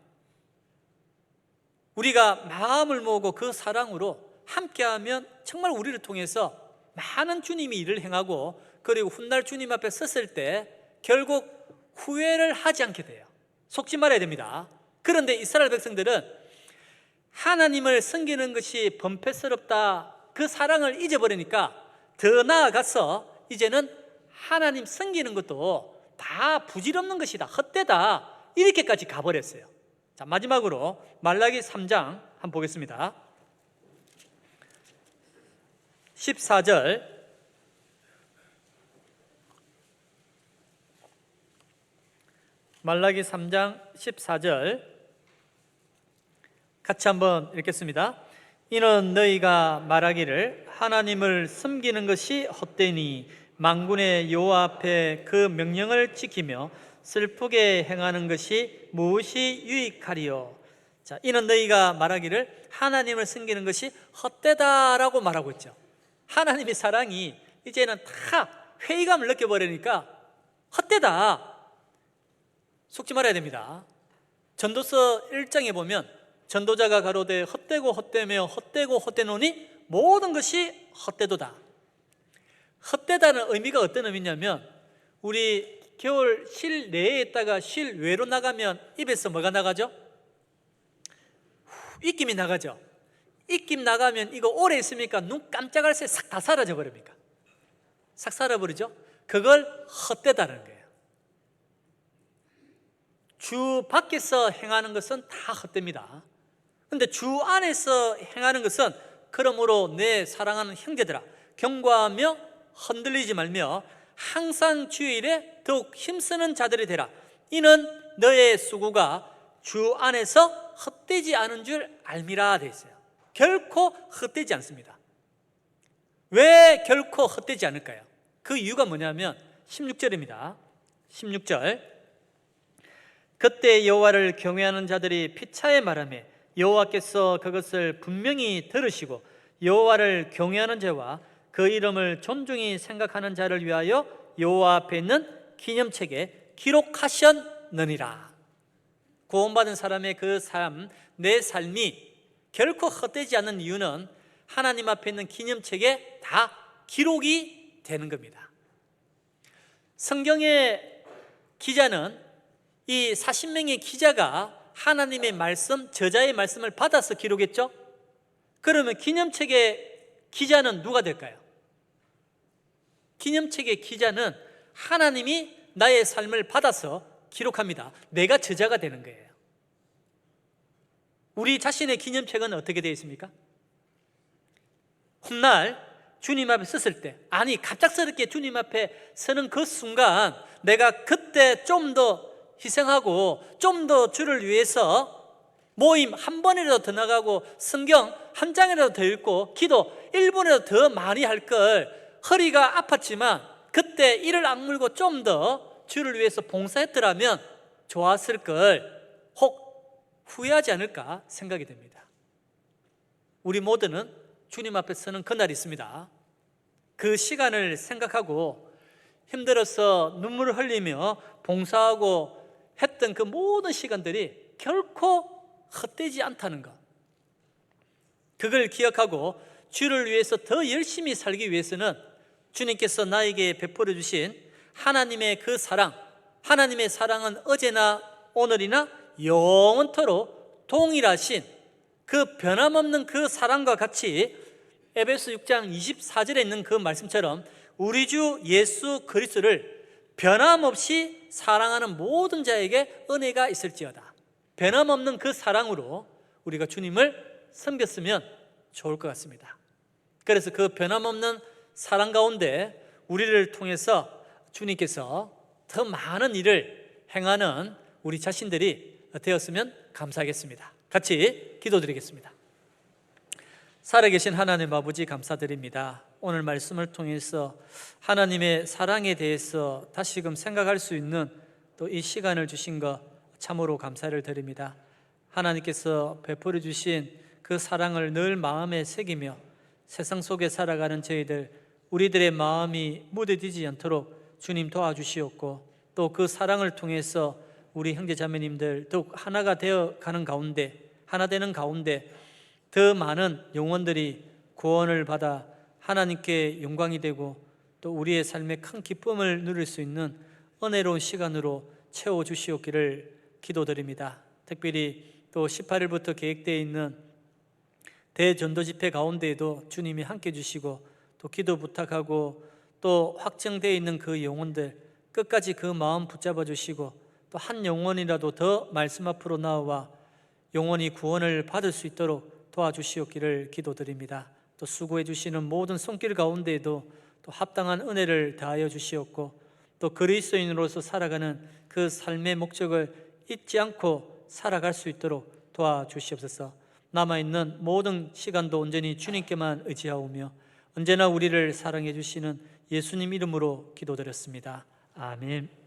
우리가 마음을 모으고 그 사랑으로 함께하면 정말 우리를 통해서 많은 주님이 일을 행하고, 그리고 훗날 주님 앞에 섰을 때 결국 후회를 하지 않게 돼요. 속지 말아야 됩니다. 그런데 이스라엘 백성들은 하나님을 섬기는 것이 범패스럽다, 그 사랑을 잊어버리니까 더 나아가서 이제는 하나님 섬기는 것도 다 부질없는 것이다, 헛되다, 이렇게까지 가버렸어요. 자, 마지막으로 말라기 3장 한번 보겠습니다. 14절 말라기 3장 14절 같이 한번 읽겠습니다. 이는 너희가 말하기를 하나님을 섬기는 것이 헛되니 만군의 여호와 앞에 그 명령을 지키며 슬프게 행하는 것이 무엇이 유익하리요? 자, 이는 너희가 말하기를 하나님을 섬기는 것이 헛되다라고 말하고 있죠. 하나님의 사랑이 이제는 다 회의감을 느껴버리니까 헛되다, 속지 말아야 됩니다. 전도서 1장에 보면 전도자가 가로되 헛되고 헛되며 헛되고 헛되노니 모든 것이 헛되도다. 헛되다는 의미가 어떤 의미냐면, 우리 겨울 실내에 있다가 실외로 나가면 입에서 뭐가 나가죠? 입김이 나가죠. 입김 나가면 이거 오래 있으니까 눈 깜짝할 새 싹 다 사라져 버립니까? 싹 사라버리죠. 그걸 헛되다는 거예요. 주 밖에서 행하는 것은 다 헛됩니다. 그런데 주 안에서 행하는 것은 그러므로 내 사랑하는 형제들아 경고하며 흔들리지 말며 항상 주일에 더욱 힘쓰는 자들이 되라. 이는 너의 수고가 주 안에서 헛되지 않은 줄 알미라 되어 있어요. 결코 헛되지 않습니다. 왜 결코 헛되지 않을까요? 그 이유가 뭐냐면 16절입니다. 16절, 그때 여호와를 경외하는 자들이 피차에 말하며 여호와께서 그것을 분명히 들으시고 여호와를 경외하는 자와 그 이름을 존중히 생각하는 자를 위하여 여호와 앞에 있는 기념책에 기록하셨느니라. 구원받은 사람의 그 삶, 내 삶이 결코 헛되지 않는 이유는 하나님 앞에 있는 기념책에 다 기록이 되는 겁니다. 성경의 기자는, 이 40명의 기자가 하나님의 말씀, 저자의 말씀을 받아서 기록했죠. 그러면 기념책의 기자는 누가 될까요? 기념책의 기자는 하나님이 나의 삶을 받아서 기록합니다. 내가 저자가 되는 거예요. 우리 자신의 기념책은 어떻게 되어 있습니까? 훗날 주님 앞에 섰을 때, 아니 갑작스럽게 주님 앞에 서는 그 순간, 내가 그때 좀 더 희생하고 좀 더 주를 위해서 모임 한 번이라도 더 나가고 성경 한 장이라도 더 읽고 기도 1분이라도 더 많이 할 걸, 허리가 아팠지만 그때 이를 악물고 좀 더 주를 위해서 봉사했더라면 좋았을 걸 혹 후회하지 않을까 생각이 됩니다. 우리 모두는 주님 앞에 서는 그날이 있습니다. 그 시간을 생각하고 힘들어서 눈물을 흘리며 봉사하고 했던 그 모든 시간들이 결코 헛되지 않다는 것, 그걸 기억하고 주를 위해서 더 열심히 살기 위해서는 주님께서 나에게 베풀어 주신 하나님의 그 사랑, 하나님의 사랑은 어제나 오늘이나 영원토록 동일하신 그 변함없는 그 사랑과 같이 에베소 6장 24절에 있는 그 말씀처럼 우리 주 예수 그리스도를 변함없이 사랑하는 모든 자에게 은혜가 있을지어다. 변함없는 그 사랑으로 우리가 주님을 섬겼으면 좋을 것 같습니다. 그래서 그 변함없는 사랑 가운데 우리를 통해서 주님께서 더 많은 일을 행하는 우리 자신들이 되었으면 감사하겠습니다. 같이 기도드리겠습니다. 살아계신 하나님 아버지, 감사드립니다. 오늘 말씀을 통해서 하나님의 사랑에 대해서 다시금 생각할 수 있는 또 이 시간을 주신 것 참으로 감사를 드립니다. 하나님께서 베풀어 주신 그 사랑을 늘 마음에 새기며 세상 속에 살아가는 저희들, 우리들의 마음이 무뎌지지 않도록 주님 도와주시옵고, 또 그 사랑을 통해서 우리 형제 자매님들 더욱 하나가 되어 가는 가운데, 하나 되는 가운데 더 많은 영혼들이 구원을 받아 하나님께 영광이 되고 또 우리의 삶에 큰 기쁨을 누릴 수 있는 은혜로운 시간으로 채워주시옵기를 기도드립니다. 특별히 또 18일부터 계획되어 있는 대전도 집회 가운데에도 주님이 함께 주시고 또 기도 부탁하고 또 확정되어 있는 그 영혼들 끝까지 그 마음 붙잡아 주시고 또 한 영혼이라도 더 말씀 앞으로 나와 영혼이 구원을 받을 수 있도록 도와주시옵기를 기도드립니다. 또 수고해 주시는 모든 손길 가운데에도 또 합당한 은혜를 다하여 주시옵고 또 그리스도인으로서 살아가는 그 삶의 목적을 잊지 않고 살아갈 수 있도록 도와주시옵소서. 남아있는 모든 시간도 온전히 주님께만 의지하오며 언제나 우리를 사랑해 주시는 예수님 이름으로 기도드렸습니다. 아멘.